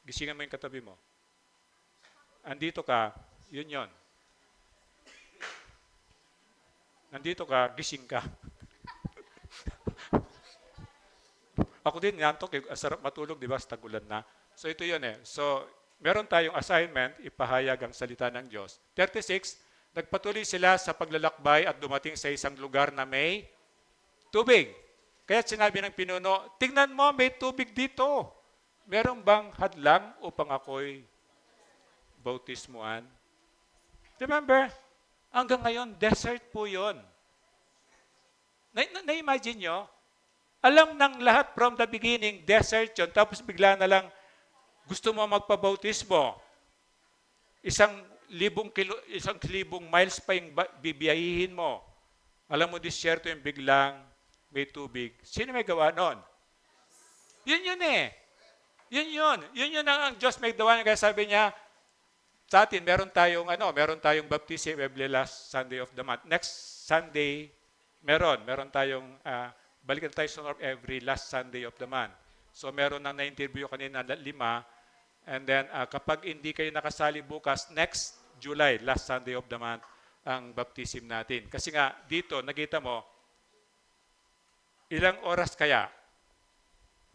gisingan mo yung katabi mo. Andito ka, yun yon. Nandito ka, gising ka. Ako din, nantok, sarap matulog, di ba? Sa tag-ulan na. So ito yun eh. So, meron tayong assignment, ipahayag ang salita ng Diyos. 36, nagpatuloy sila sa paglalakbay at dumating sa isang lugar na may tubig. Kaya sinabi ng pinuno, tingnan mo, may tubig dito. Meron bang hadlang upang ako'y bautismuan? Remember, hanggang ngayon, desert po yun. Na-imagine nyo? Alam ng lahat from the beginning, desert yun. Tapos bigla na lang, gusto mo magpabautismo. Isang libong miles pa yung bibiyahihin mo. Alam mo, disyerto yung biglang may tubig. Sino may gawa nun? Yun eh. Yun ang Diyos may gawa niya. Kaya sabi niya, sa atin, meron tayong baptism every last Sunday of the month. Next Sunday, meron tayong, balikan tayo sa every last Sunday of the month. So meron nang na-interview kanina 5, and then kapag hindi kayo nakasali bukas, next July, last Sunday of the month, ang baptism natin. Kasi nga, dito, nakita mo, ilang oras kaya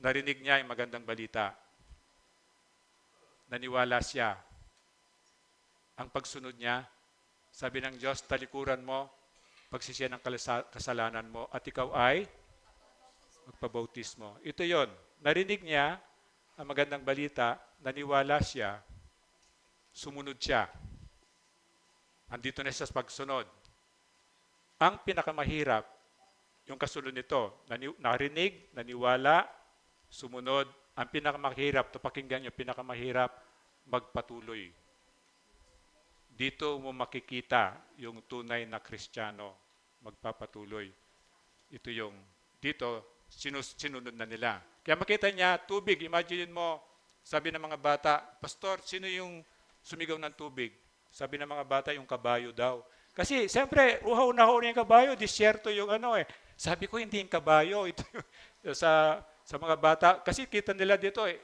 narinig niya yung magandang balita. Naniwala siya. Ang pagsunod niya, sabi ng Diyos, talikuran mo, pagsisiyan ng kasalanan mo, at ikaw ay magpabautismo. Ito yon. Narinig niya ang magandang balita, naniwala siya, sumunod siya. Andito na siya sa pagsunod. Ang pinakamahirap, yung kasunod nito, narinig, naniwala, sumunod. Ang pinakamahirap, ito pakinggan nyo, pinakamahirap, magpatuloy. Dito mo makikita yung tunay na Kristiyano, magpapatuloy. Ito yung, dito, sinunod na nila. Kaya makita niya, tubig, imagine mo, sabi ng mga bata, Pastor, sino yung sumigaw ng tubig? Sabi ng mga bata, yung kabayo daw. Kasi, siyempre, uhaw na yung kabayo, disyerto yung ano eh. Sabi ko, hindi yung kabayo. Ito yung, sa mga bata, kasi kita nila dito eh,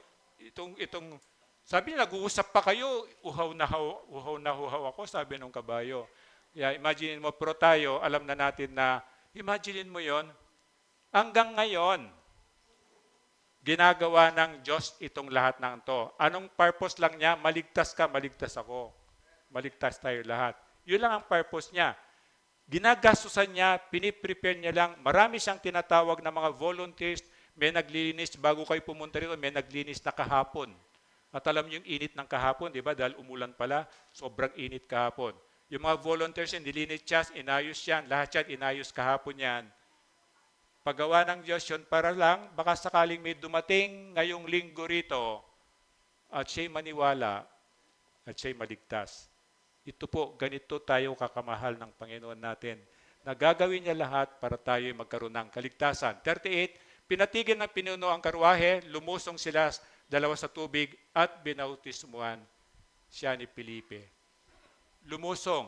itong sabi nila, nag-uusap pa kayo, uhaw na uhaw ako, sabi ng kabayo. Kaya imagine mo, pero tayo, alam na natin na, imagine mo yon hanggang ngayon, ginagawa ng Diyos itong lahat ng to. Anong purpose lang niya? Maligtas ka, maligtas ako. Maligtas tayo lahat. Yun lang ang purpose niya. Ginagastusan niya, piniprepare niya lang. Marami siyang tinatawag na mga volunteers. May naglilinis bago kayo pumunta rito, may naglinis na kahapon. At alam niyo yung init ng kahapon, di ba? Dahil umulan pala, sobrang init kahapon. Yung mga volunteers yan, nilinis siya, inayos yan. Lahat yan, inayos kahapon yan. Paggawa ng Diyos yun para lang, baka sakaling may dumating ngayong linggo rito at siya'y maniwala at siya'y maligtas. Ito po, ganito tayo kakamahal ng Panginoon natin. Nagagawin niya lahat para tayo magkaroon ng kaligtasan. 38, pinatigil ng pinuno ang karwahe, lumusong sila dalawa sa tubig at binautismuhan siya ni Felipe. Lumusong.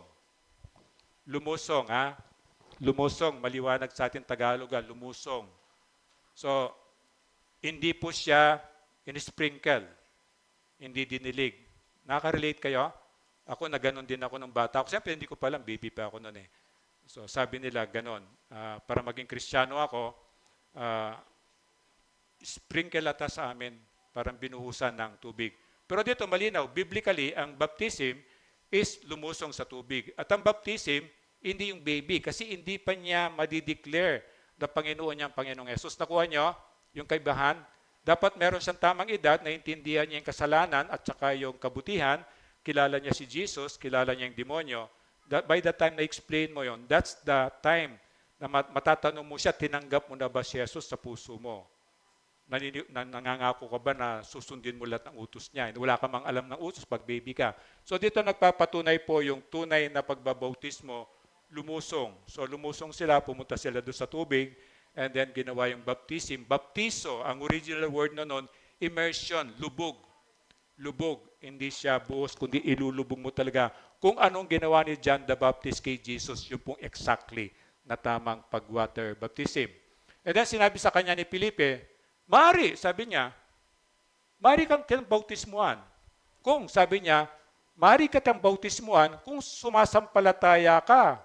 Lumusong, ha? Lumusong, maliwanag sa atin Tagalog, lumusong. So, hindi po siya in-sprinkle, hindi dinilig. Nakaka-relate kayo? Ako, na ganon din ako ng bata ako. Siyempre, hindi ko pa alam, baby pa ako noon eh. So, sabi nila, ganon. Para maging Kristiyano ako, sprinkle ata sa amin, parang binuhusan ng tubig. Pero dito, malinaw, biblically, ang baptism is lumusong sa tubig. At ang baptism, hindi yung baby, kasi hindi pa niya madideclare na Panginoon niya ang Panginoong Yesus. Nakuha niyo yung kaibahan? Dapat meron siyang tamang edad, naintindihan niya yung kasalanan at saka yung kabutihan, kilala niya si Jesus, kilala niya yung demonyo. By the time na-explain mo yon, that's the time na matatanong mo siya, tinanggap mo na ba si Jesus sa puso mo? Nangangako ka ba na susundin mo lahat ng utos niya? Wala ka mang alam ng utos pag baby ka. So dito nagpapatunay po yung tunay na pagbabautismo, lumusong. So lumusong sila, pumunta sila doon sa tubig, and then ginawa yung baptism. Baptiso, ang original word na nun, immersion, lubog. Lubog, hindi siya buhos, kundi ilulubog mo talaga. Kung anong ginawa ni John the Baptist kay Jesus, yun pong exactly na tamang pag-water baptism. And then sinabi sa kanya ni Felipe, Mari, sabi niya, Mari kang bautismuhan. Kung, sabi niya, Mari ka kang bautismuhan kung sumasampalataya ka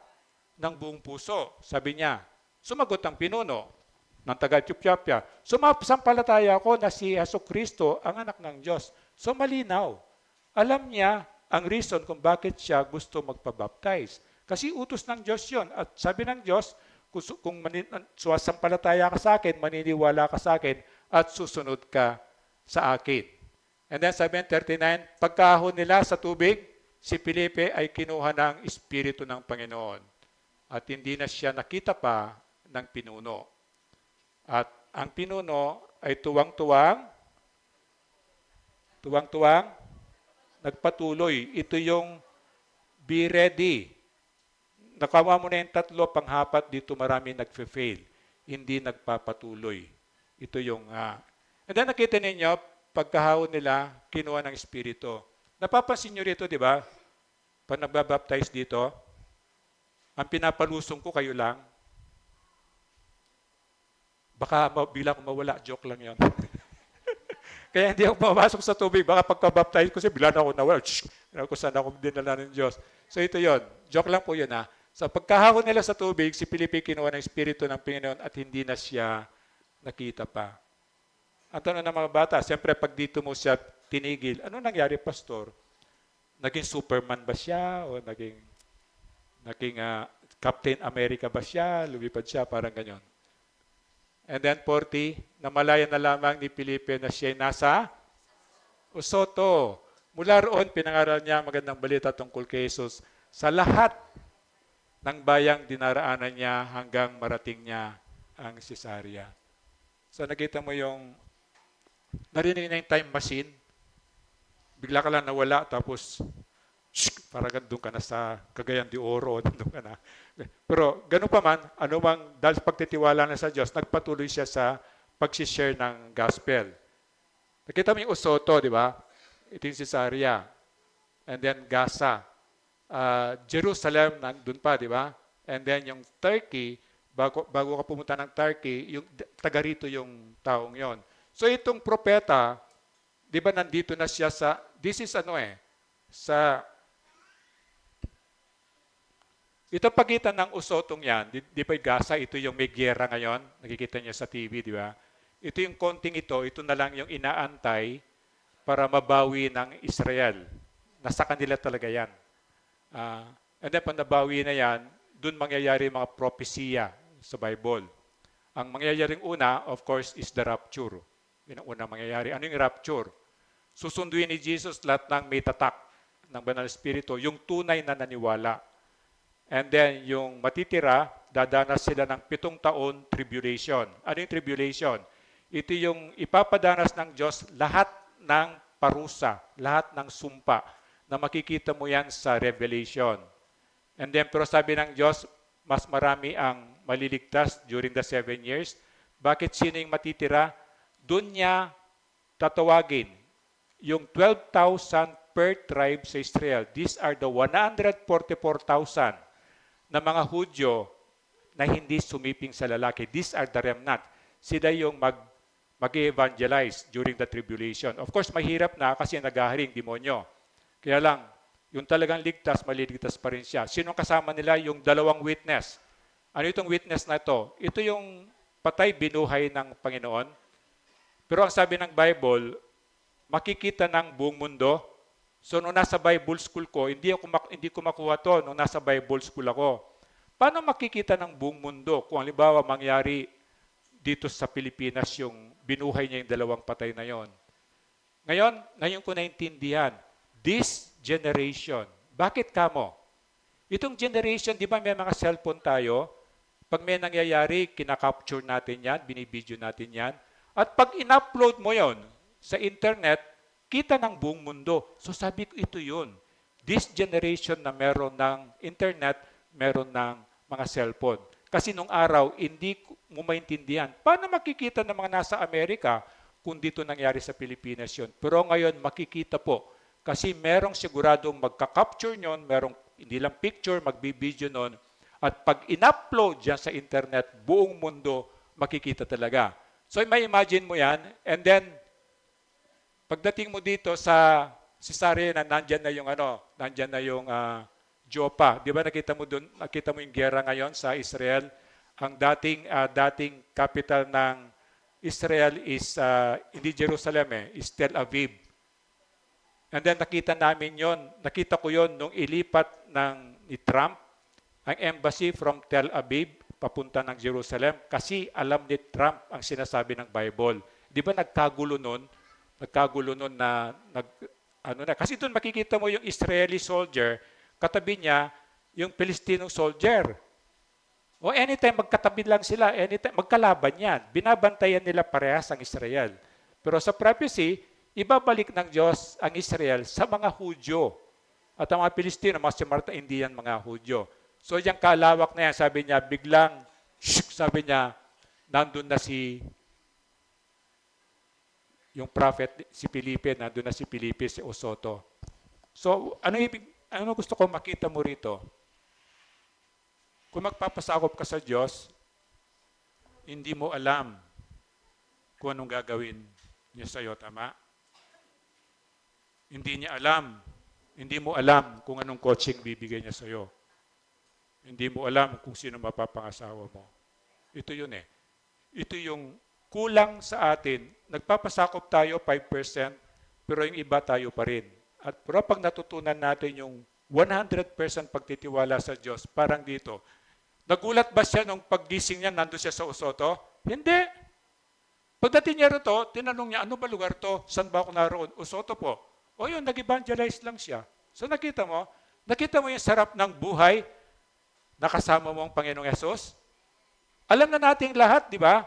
ng buong puso. Sabi niya, sumagot ang pinuno ng taga-Ethiopia, sumasampalataya ko na si Jesucristo ang anak ng Diyos. So malinaw. Alam niya ang reason kung bakit siya gusto magpabaptize. Kasi utos ng Diyos yun. At sabi ng Diyos, kung sumasampalataya ka sa akin, maniniwala ka sa akin, at susunod ka sa akin. And then sabi ng 39, pagkahon nila sa tubig, si Felipe ay kinuha ng Espiritu ng Panginoon. At hindi na siya nakita pa ng pinuno. At ang pinuno ay tuwang-tuwang, nagpatuloy. Ito yung be ready. Nakawa mo na yung tatlo, panghapat, dito marami nagfe-fail. Hindi nagpapatuloy. Ito yung, and then nakita ninyo, pagkahawon nila, kinuha ng Espiritu. Napapansin nyo rito, di ba? Pag nagbabaptize dito, ang pinapalusong ko kayo lang. Baka bilang mawala, joke lang yon. Kaya hindi ako pumasok sa tubig. Baka pagka-baptize ko siya, bigla na ako nawala. Kung saan ako dinala ng Diyos. So ito yon. Joke lang po yun ha. Sa pagkahakot nila sa tubig, si Felipe kinuha ng Espiritu ng Panginoon at hindi na siya nakita pa. At ano ng mga bata, siyempre pag dito mo siya tinigil, ano nangyari, pastor? Naging Superman ba siya? O naging Captain America ba siya? Lumipad siya, parang ganyan. And then 40, namalayan na lamang ni Felipe na siya nasa Usoto. Mula roon, pinangaral niya magandang balita tungkol kay Jesus sa lahat ng bayang dinaraanan niya hanggang marating niya ang Cesarea. So nakita mo yung, narinig niya yung time machine, bigla ka lang nawala, tapos parang doon ka na sa Cagayan de Oro, doon ka na. Pero ganun pa man, anumang dahil sa pagtitiwala na sa Diyos, nagpatuloy siya sa pag-share ng gospel. Nakita mo yung Usoto, di ba? Ito yung Cesarea. And then Gaza. Jerusalem, nandun pa, di ba? And then yung Turkey, bago ka pumunta ng Turkey, yung taga rito yung taong yon. So itong propeta, di ba nandito na siya sa, this is ito pagitan ng Usotong yan, di ba Gaza, ito yung may giyera ngayon, nakikita niyo sa TV, di ba? Ito yung konting ito na lang yung inaantay para mabawi ng Israel. Nasa kanila talaga yan. And then pag nabawi na yan, dun mangyayari mga propesya sa Bible. Ang mangyayaring una, of course, is the rapture. Yun ang unang mangyayari. Ano yung rapture? Susunduin ni Jesus lahat ng may tatak ng Banal Espiritu, yung tunay na naniwala. And then, yung matitira, dadanas sila ng 7 taon tribulation. Ano yung tribulation? Ito yung ipapadanas ng Diyos lahat ng parusa, lahat ng sumpa, na makikita mo yan sa Revelation. And then, pero sabi ng Diyos, mas marami ang maliligtas during the 7 years. Bakit sino yung matitira? Doon niya tatawagin yung 12,000 per tribe sa Israel. These are the 144,000 na mga Hudyo na hindi sumiping sa lalaki. These are the remnant. Sila yung mag-evangelize during the tribulation. Of course, mahirap na kasi naghaharing demonyo. Kaya lang, yung talagang ligtas, maliligtas pa rin siya. Sinong kasama nila? Yung 2 witness. Ano itong witness na ito? Ito yung patay binuhay ng Panginoon. Pero ang sabi ng Bible, makikita ng buong mundo. So, nung nasa Bible school ko, hindi ko makuha to nung nasa Bible school ako. Paano makikita ng buong mundo kung halimbawa mangyari dito sa Pilipinas yung binuhay niya yung 2 patay na yon? Ngayon ko naintindihan, this generation, bakit kamo? Itong generation, di ba may mga cellphone tayo? Pag may nangyayari, kinakapture natin yan, binibideo natin yan. At pag in-upload mo yon sa internet, kita ng buong mundo. So sabi ko, ito yun. This generation na meron ng internet, meron ng mga cellphone. Kasi nung araw, hindi mo maintindihan. Paano makikita ng mga nasa Amerika kung dito nangyari sa Pilipinas yun? Pero ngayon, makikita po. Kasi merong siguradong magka-capture nyon, merong hindi lang picture, magbibideo nun. At pag in-upload dyan sa internet, buong mundo makikita talaga. So may imagine mo yan, and then pagdating mo dito sa Cesarea na nandyan na yung Joppa. Di ba nakita mo yung giyera ngayon sa Israel? Ang dating capital ng Israel is hindi Jerusalem is Tel Aviv. And then nakita ko yon nung ilipat ni Trump ang embassy from Tel Aviv papunta ng Jerusalem kasi alam ni Trump ang sinasabi ng Bible. Di ba nagkagulo nun na kasi doon makikita mo yung Israeli soldier, katabi niya yung Palestinong soldier. O anytime magkatabi lang sila, anytime magkalaban yan. Binabantayan nila parehas ang Israel. Pero sa prophecy, ibabalik ng Diyos ang Israel sa mga Hudyo. At ang mga Pilistino, mga Simarta, hindi yan mga Hudyo. So yung kalawak na yan, sabi niya, biglang, nandun na yung prophet, si Felipe, nandun na si Felipe, si Usoto. So, ano gusto ko makita mo rito? Kung magpapasakop ka sa Diyos, hindi mo alam kung anong gagawin niya sa'yo, tama? Hindi niya alam. Hindi mo alam kung anong coaching bibigay niya sa'yo. Hindi mo alam kung sino mapapangasawa mo. Ito yun eh. Ito yung kulang sa atin. Nagpapasakop tayo 5%, pero yung iba tayo pa rin. At pero pag natutunan natin yung 100% pagtitiwala sa Diyos, parang dito. Nagulat ba siya nung paggising niya, nandun siya sa Usoto? Hindi. Pagdating niya rito, tinanong niya, ano ba lugar to? Saan ba ako naroon? Usoto po. O yun, nag-evangelize lang siya. So nakita mo yung sarap ng buhay na kasama mo ang Panginoong Yesus? Alam na nating lahat, di ba?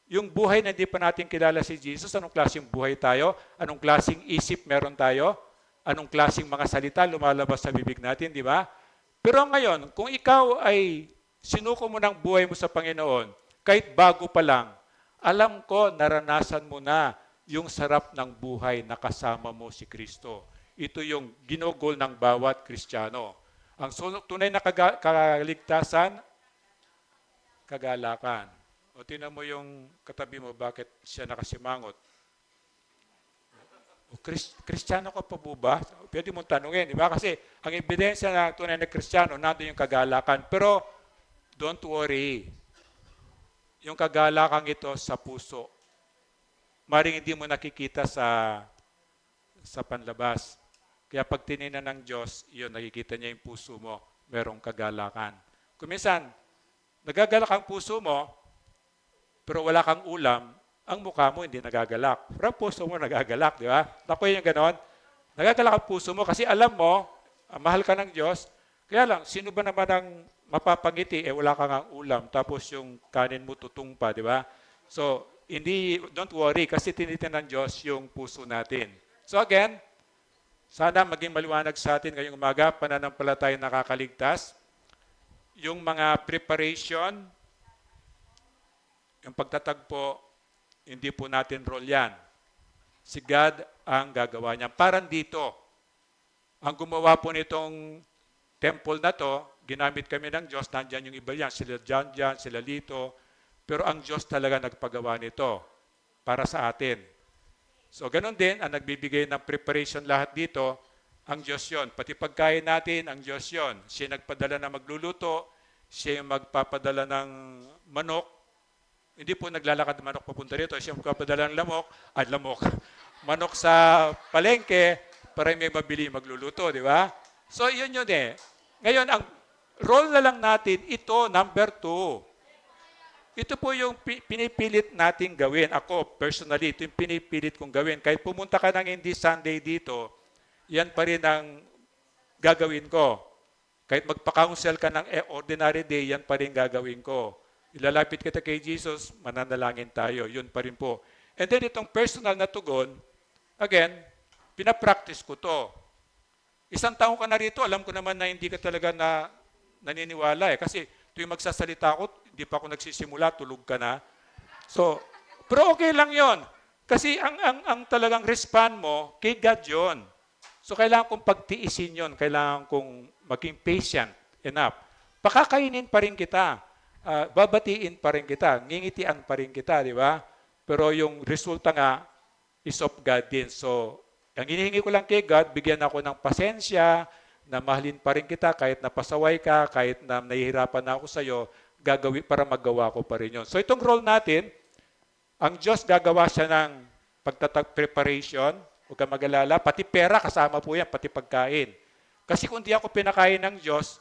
Yung buhay na hindi pa natin kilala si Jesus, anong klaseng buhay tayo? Anong klaseng isip meron tayo? Anong klaseng mga salita lumalabas sa bibig natin, di ba? Pero ngayon, kung ikaw ay sinuko mo ng buhay mo sa Panginoon, kahit bago pa lang, alam ko, naranasan mo na yung sarap ng buhay na kasama mo si Kristo. Ito yung ginugol ng bawat Kristiyano. Ang tunay na kaligtasan, kagalakan. O tinan mo yung katabi mo, bakit siya nakasimangot? O, Kristiyano ka pa po ba? Pwede mong tanungin, di ba? Kasi ang ebidensya na tunay na Kristiyano, nandun yung kagalakan. Pero, don't worry. Yung kagalakan ito sa puso. Maring hindi mo nakikita sa panlabas. Kaya pag tinignan ng Diyos, yun, nakikita niya yung puso mo, merong kagalakan. Kung minsan, nagagalak ang puso mo, pero wala kang ulam, ang mukha mo hindi nagagalak. Pero ang puso mo nagagalak, di ba? Naku yung ganon. Nagagalak ang puso mo kasi alam mo, mahal ka ng Diyos. Kaya lang, sino ba naman ang mapapangiti, wala kang ang ulam, tapos yung kanin mo tutong pa, di ba? So, don't worry, kasi tinitingnan ng Diyos yung puso natin. So again, sana maging maliwanag sa atin ngayong umaga, pananampalataya nakakaligtas. Yung mga preparation, yung pagtatagpo, hindi po natin role yan. Si God ang gagawa niya. Parang dito, ang gumawa po nitong temple na to, ginamit kami ng Diyos, nandyan yung iba yan, sila dyan, sila dito, pero ang Diyos talaga nagpagawa nito para sa atin. So, ganun din, ang nagbibigay ng preparation lahat dito, ang Diyos yon. Pati pagkain natin, ang Diyos yon. Siya nagpadala na magluluto, siya yung magpapadala ng manok. Hindi po naglalakad ng manok papunta rito, siya magpapadala ng manok sa palengke para may mabili magluluto, di ba? So, yun yun eh. Ngayon, ang role na lang natin, ito, number 2. Ito po yung pinipilit nating gawin. Ako, personally, ito yung pinipilit kong gawin. Kahit pumunta ka ng hindi Sunday dito, yan pa rin ang gagawin ko. Kahit magpa-counsel ka ng ordinary day, yan pa rin gagawin ko. Ilalapit kita kay Jesus, mananalangin tayo. Yun pa rin po. And then itong personal na tugon, again, pinapractice ko to. Isang taon ka na rito, alam ko naman na hindi ka talaga naniniwala eh. Kasi tuwing magsasalita ako, hindi pa ako nagsisimula, tulog ka na. So, pero okay lang yon. Kasi ang talagang respond mo, kay God yun. So, kailangan kong pagtiisin yon. Kailangan kong maging patient enough. Pakakainin pa rin kita. Babatiin pa rin kita. Ngingitian pa rin kita, di ba? Pero yung resulta nga is of God din. So, ang hinihingi ko lang kay God, bigyan ako ng pasensya, na mahalin pa rin kita kahit napasaway ka, kahit na nahihirapan na ako sa iyo, gagawin para magawa ko pa rin yun. So itong role natin, ang Diyos gagawa siya ng preparation, huwag ka mag-alala, pati pera kasama po yan, pati pagkain. Kasi kung di ako pinakain ng Diyos,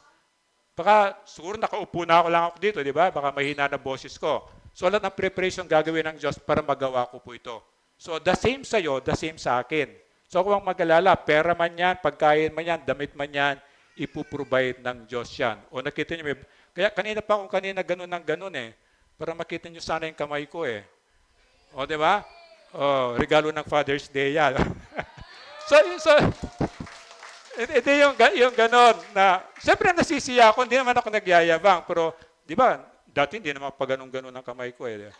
baka siguro nakaupo na ako lang ako dito, di ba? Baka mahina na boses ko. So lahat ng preparation gagawin ng Diyos para magawa ko po ito. So the same sa iyo, the same sa akin. So kung mag-alala, pera man yan, pagkain man yan, damit man yan, ipuprovide ng Diyos yan. O nakita niyo, kaya kanina ganun ng ganun eh, para makita niyo sana yung kamay ko eh. O di ba? O, regalo ng Father's Day yan. so ito yung ganun na, siyempre nasisiya ako, hindi naman ako nagyayabang, pero di ba, dati hindi naman pa ganun-ganun ang kamay ko eh.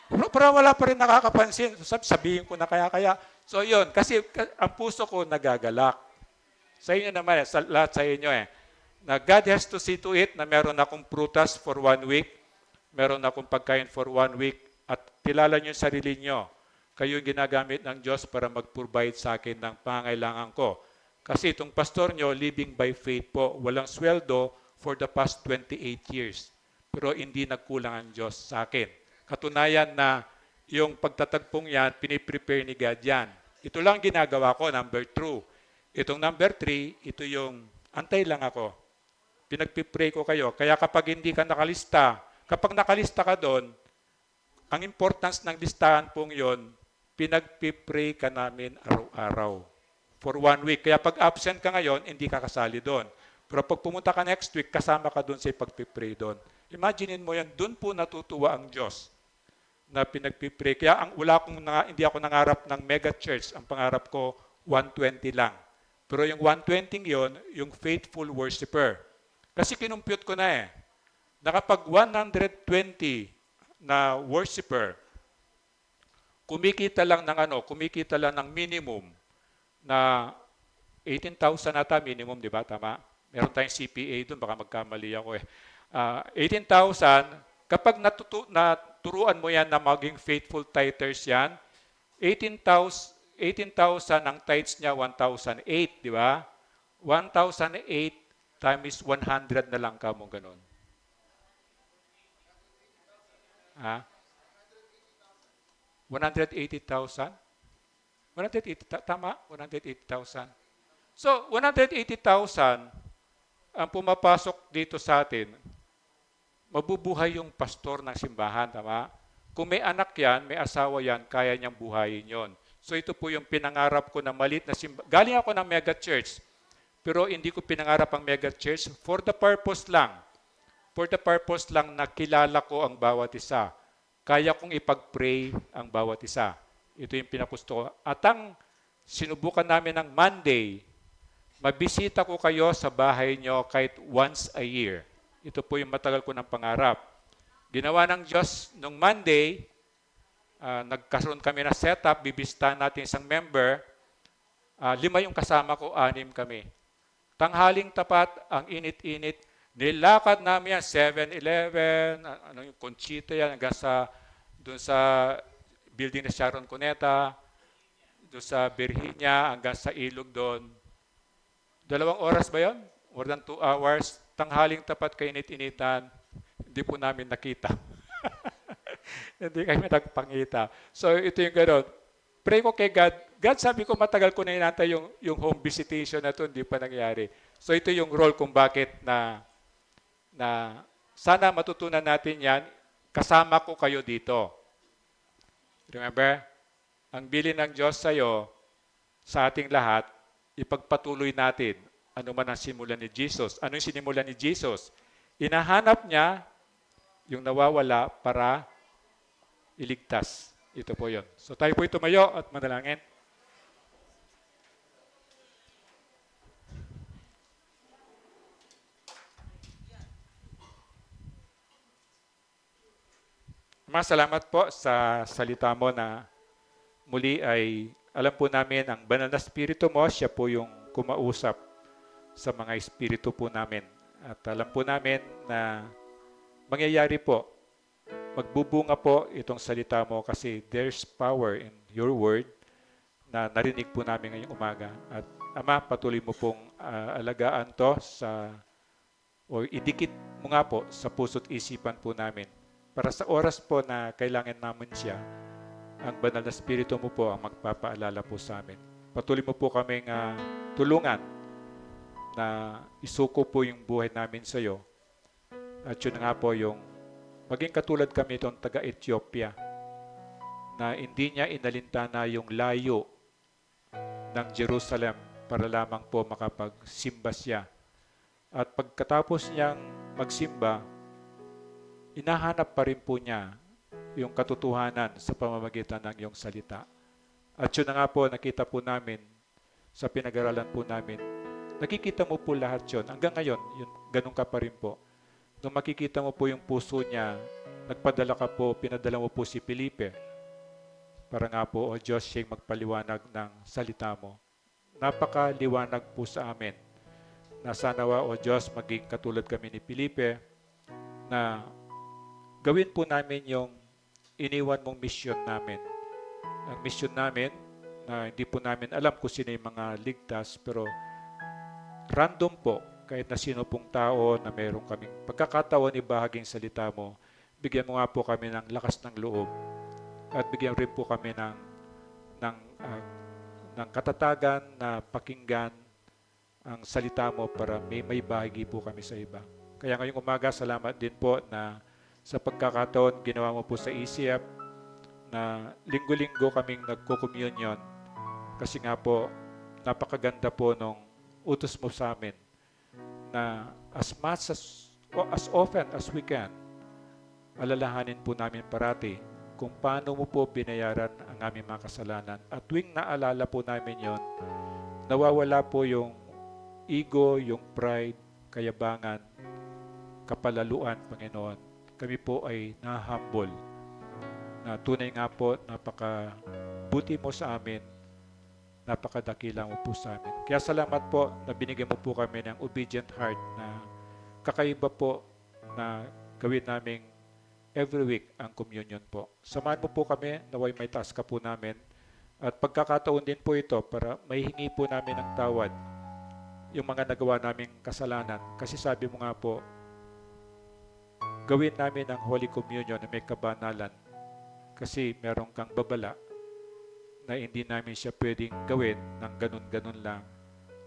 Pero wala pa rin nakakapansin. Sabihin ko na kaya. So yun, kasi ang puso ko nagagalak. Sa inyo naman, lahat sa inyo na God has to see to it na meron akong prutas for 1 week, meron akong pagkain for 1 week, at kilala niyo yung sarili niyo. kayo yung ginagamit ng Diyos para mag-provide sa akin ng pangailangan ko. Kasi itong pastor nyo, living by faith po, walang sweldo for the past 28 years. Pero hindi nagkulang ang Diyos sa akin. Katunayan na yung pagtatagpong yan, piniprepare ni God yan. Ito lang ginagawa ko, number 2. Itong number 3, ito yung antay lang ako. Pinagpipray ko kayo. Kaya kapag hindi ka nakalista, kapag nakalista ka doon, ang importance ng listahan pong yon, pinagpipray ka namin araw-araw for 1 week. Kaya pag absent ka ngayon, hindi ka kasali doon. Pero pag pumunta ka next week, kasama ka doon sa pagpipray doon. Imaginein mo yan, doon po natutuwa ang Diyos na pinagpipray. Kaya hindi ako nangarap ng mega church. Ang pangarap ko, 120 lang. Pero yung 120 yon, yung faithful worshiper. Kasi kinumpute ko na eh. Na kapag 120 na worshiper, kumikita lang ng minimum na 18,000 ata minimum, di ba? Tama? Meron tayong CPA doon, baka magkamali ako eh. 18,000, kapag naturuan mo yan na maging faithful tithers yan, 18,000 ang tithes niya, 1,008, di ba? 1,008 times 100 na lang ka mo ganun. Ha? 180,000? 180,000, tama? 180,000. So, 180,000 ang pumapasok dito sa atin, mabubuhay yung pastor ng simbahan, tama? Kung may anak yan, may asawa yan, kaya niyang buhayin yon. So, ito po yung pinangarap ko na maliit na simbahan. Galing ako ng mega church, pero hindi ko pinangarap ang mega church for the purpose lang. For the purpose lang na kilala ko ang bawat isa. Kaya kong ipag-pray ang bawat isa. Ito yung pinagusto ko. At ang sinubukan namin ng Monday, mabisita ko kayo sa bahay nyo kahit once a year. Ito po yung matagal ko ng pangarap. Ginawa ng Diyos nung Monday, nagkaroon kami ng setup, bibisitahan natin isang member. 5 yung kasama ko, 6 kami. Tanghaling tapat, ang init-init. Nilakad namin yan, 7-Eleven, yung Conchita yan, hanggang doon sa building na Sharon Cuneta, doon sa Virginia, hanggang sa ilog doon. 2 oras ba yun? More than 2 hours. Tanghaling tapat, kainit-initan, hindi po namin nakita. Hindi kami nagpangita. So ito yung gano'n. Pray ko kay God. God, sabi ko, matagal ko na inantay yung home visitation na ito, hindi pa nangyari. So ito yung role kung bakit na sana matutunan natin yan, kasama ko kayo dito. Remember? Ang bilin ng Diyos sa'yo, sa ating lahat, ipagpatuloy natin ano man ang simulan ni Jesus. Ano yung sinimulan ni Jesus? Inahanap niya yung nawawala para iligtas. Ito po yun. So tayo po tumayo at manalangin. Salamat po sa salita mo na muli ay alam po namin ang banal na spirito mo, siya po yung kumausap sa mga espiritu po namin. At alam po namin na mangyayari po, magbubunga po itong salita mo kasi there's power in your word na narinig po namin ngayong umaga. At Ama, patuloy mo pong alagaan to o idikit mo nga po sa puso't isipan po namin. Para sa oras po na kailangan namin siya, ang banal na spirito mo po ang magpapaalala po sa amin. Patuloy mo po kaming tulungan na isuko po yung buhay namin sa iyo. At yun nga po yung maging katulad kami itong taga-Ethiopia na hindi niya inalintana yung layo ng Jerusalem para lamang po makapagsimba siya. At pagkatapos niyang magsimba, inahanap pa rin po niya yung katotohanan sa pamamagitan ng iyong salita. At yun na nga po, nakita po namin sa pinag-aralan po namin. Nakikita mo po lahat yun. Hanggang ngayon, yun, ganun ka pa rin po. Nung makikita mo po yung puso niya, pinadala mo po si Felipe para nga po, O Diyos, siya'y magpaliwanag ng salita mo. Napakaliwanag po sa amin na sanawa, O Diyos, maging katulad kami ni Felipe na gawin po namin yung iniwan mong mission namin ang mission namin, na hindi po namin alam kung sino yung mga ligtas, pero random po, kahit na sino pong tao na mayroon kaming pagkakataon ibahaging salita mo, bigyan mo nga po kami ng lakas ng loob at bigyan rin po kami ng, ah, ng katatagan na pakinggan ang salita mo para may bahagi po kami sa iba. Kaya ngayong umaga, salamat din po na sa pagkakataon ginawa mo po sa ECF na linggo-linggo kaming nagko-communion kasi nga po napakaganda po nung utos mo sa amin na as much as often as we can, alalahanin po namin parati kung paano mo po binayaran ang aming mga kasalanan. At tuwing naalala po namin yon, nawawala po yung ego, yung pride, kayabangan, kapalaluan, Panginoon. Kami po ay na-humble na tunay nga po, napakabuti mo sa amin, napakadakila mo po sa amin. Kaya salamat po na binigyan mo po kami ng obedient heart na kakaiba po na gawin naming every week ang communion po. Samahan mo po kami, naway may task ka po namin. At pagkakataon din po ito para maihingi po namin ng tawad yung mga nagawa naming kasalanan. Kasi sabi mo nga po, gawin namin ang Holy Communion na may kabanalan kasi meron kang babala na hindi namin siya pwedeng gawin ng ganun-ganun lang.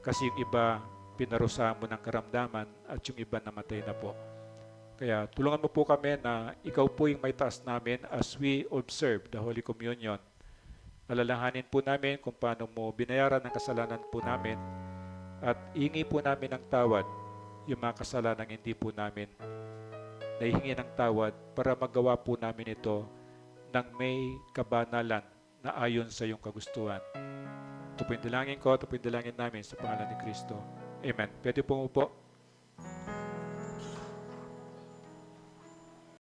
Kasi yung iba, pinarusahan mo ng karamdaman at yung iba namatay na po. Kaya tulungan mo po kami na ikaw po yung may taas namin as we observe the Holy Communion. Alalahanin po namin kung paano mo binayaran ang kasalanan po namin at hingi po namin ng tawad yung mga kasalanan hindi po namin nahihingi ng tawad para magawa po namin ito ng may kabanalan na ayon sa iyong kagustuhan. Ito po yung dalangin ko, ito po yung dalangin namin sa pangalan ni Kristo. Amen. Pwede po mo po.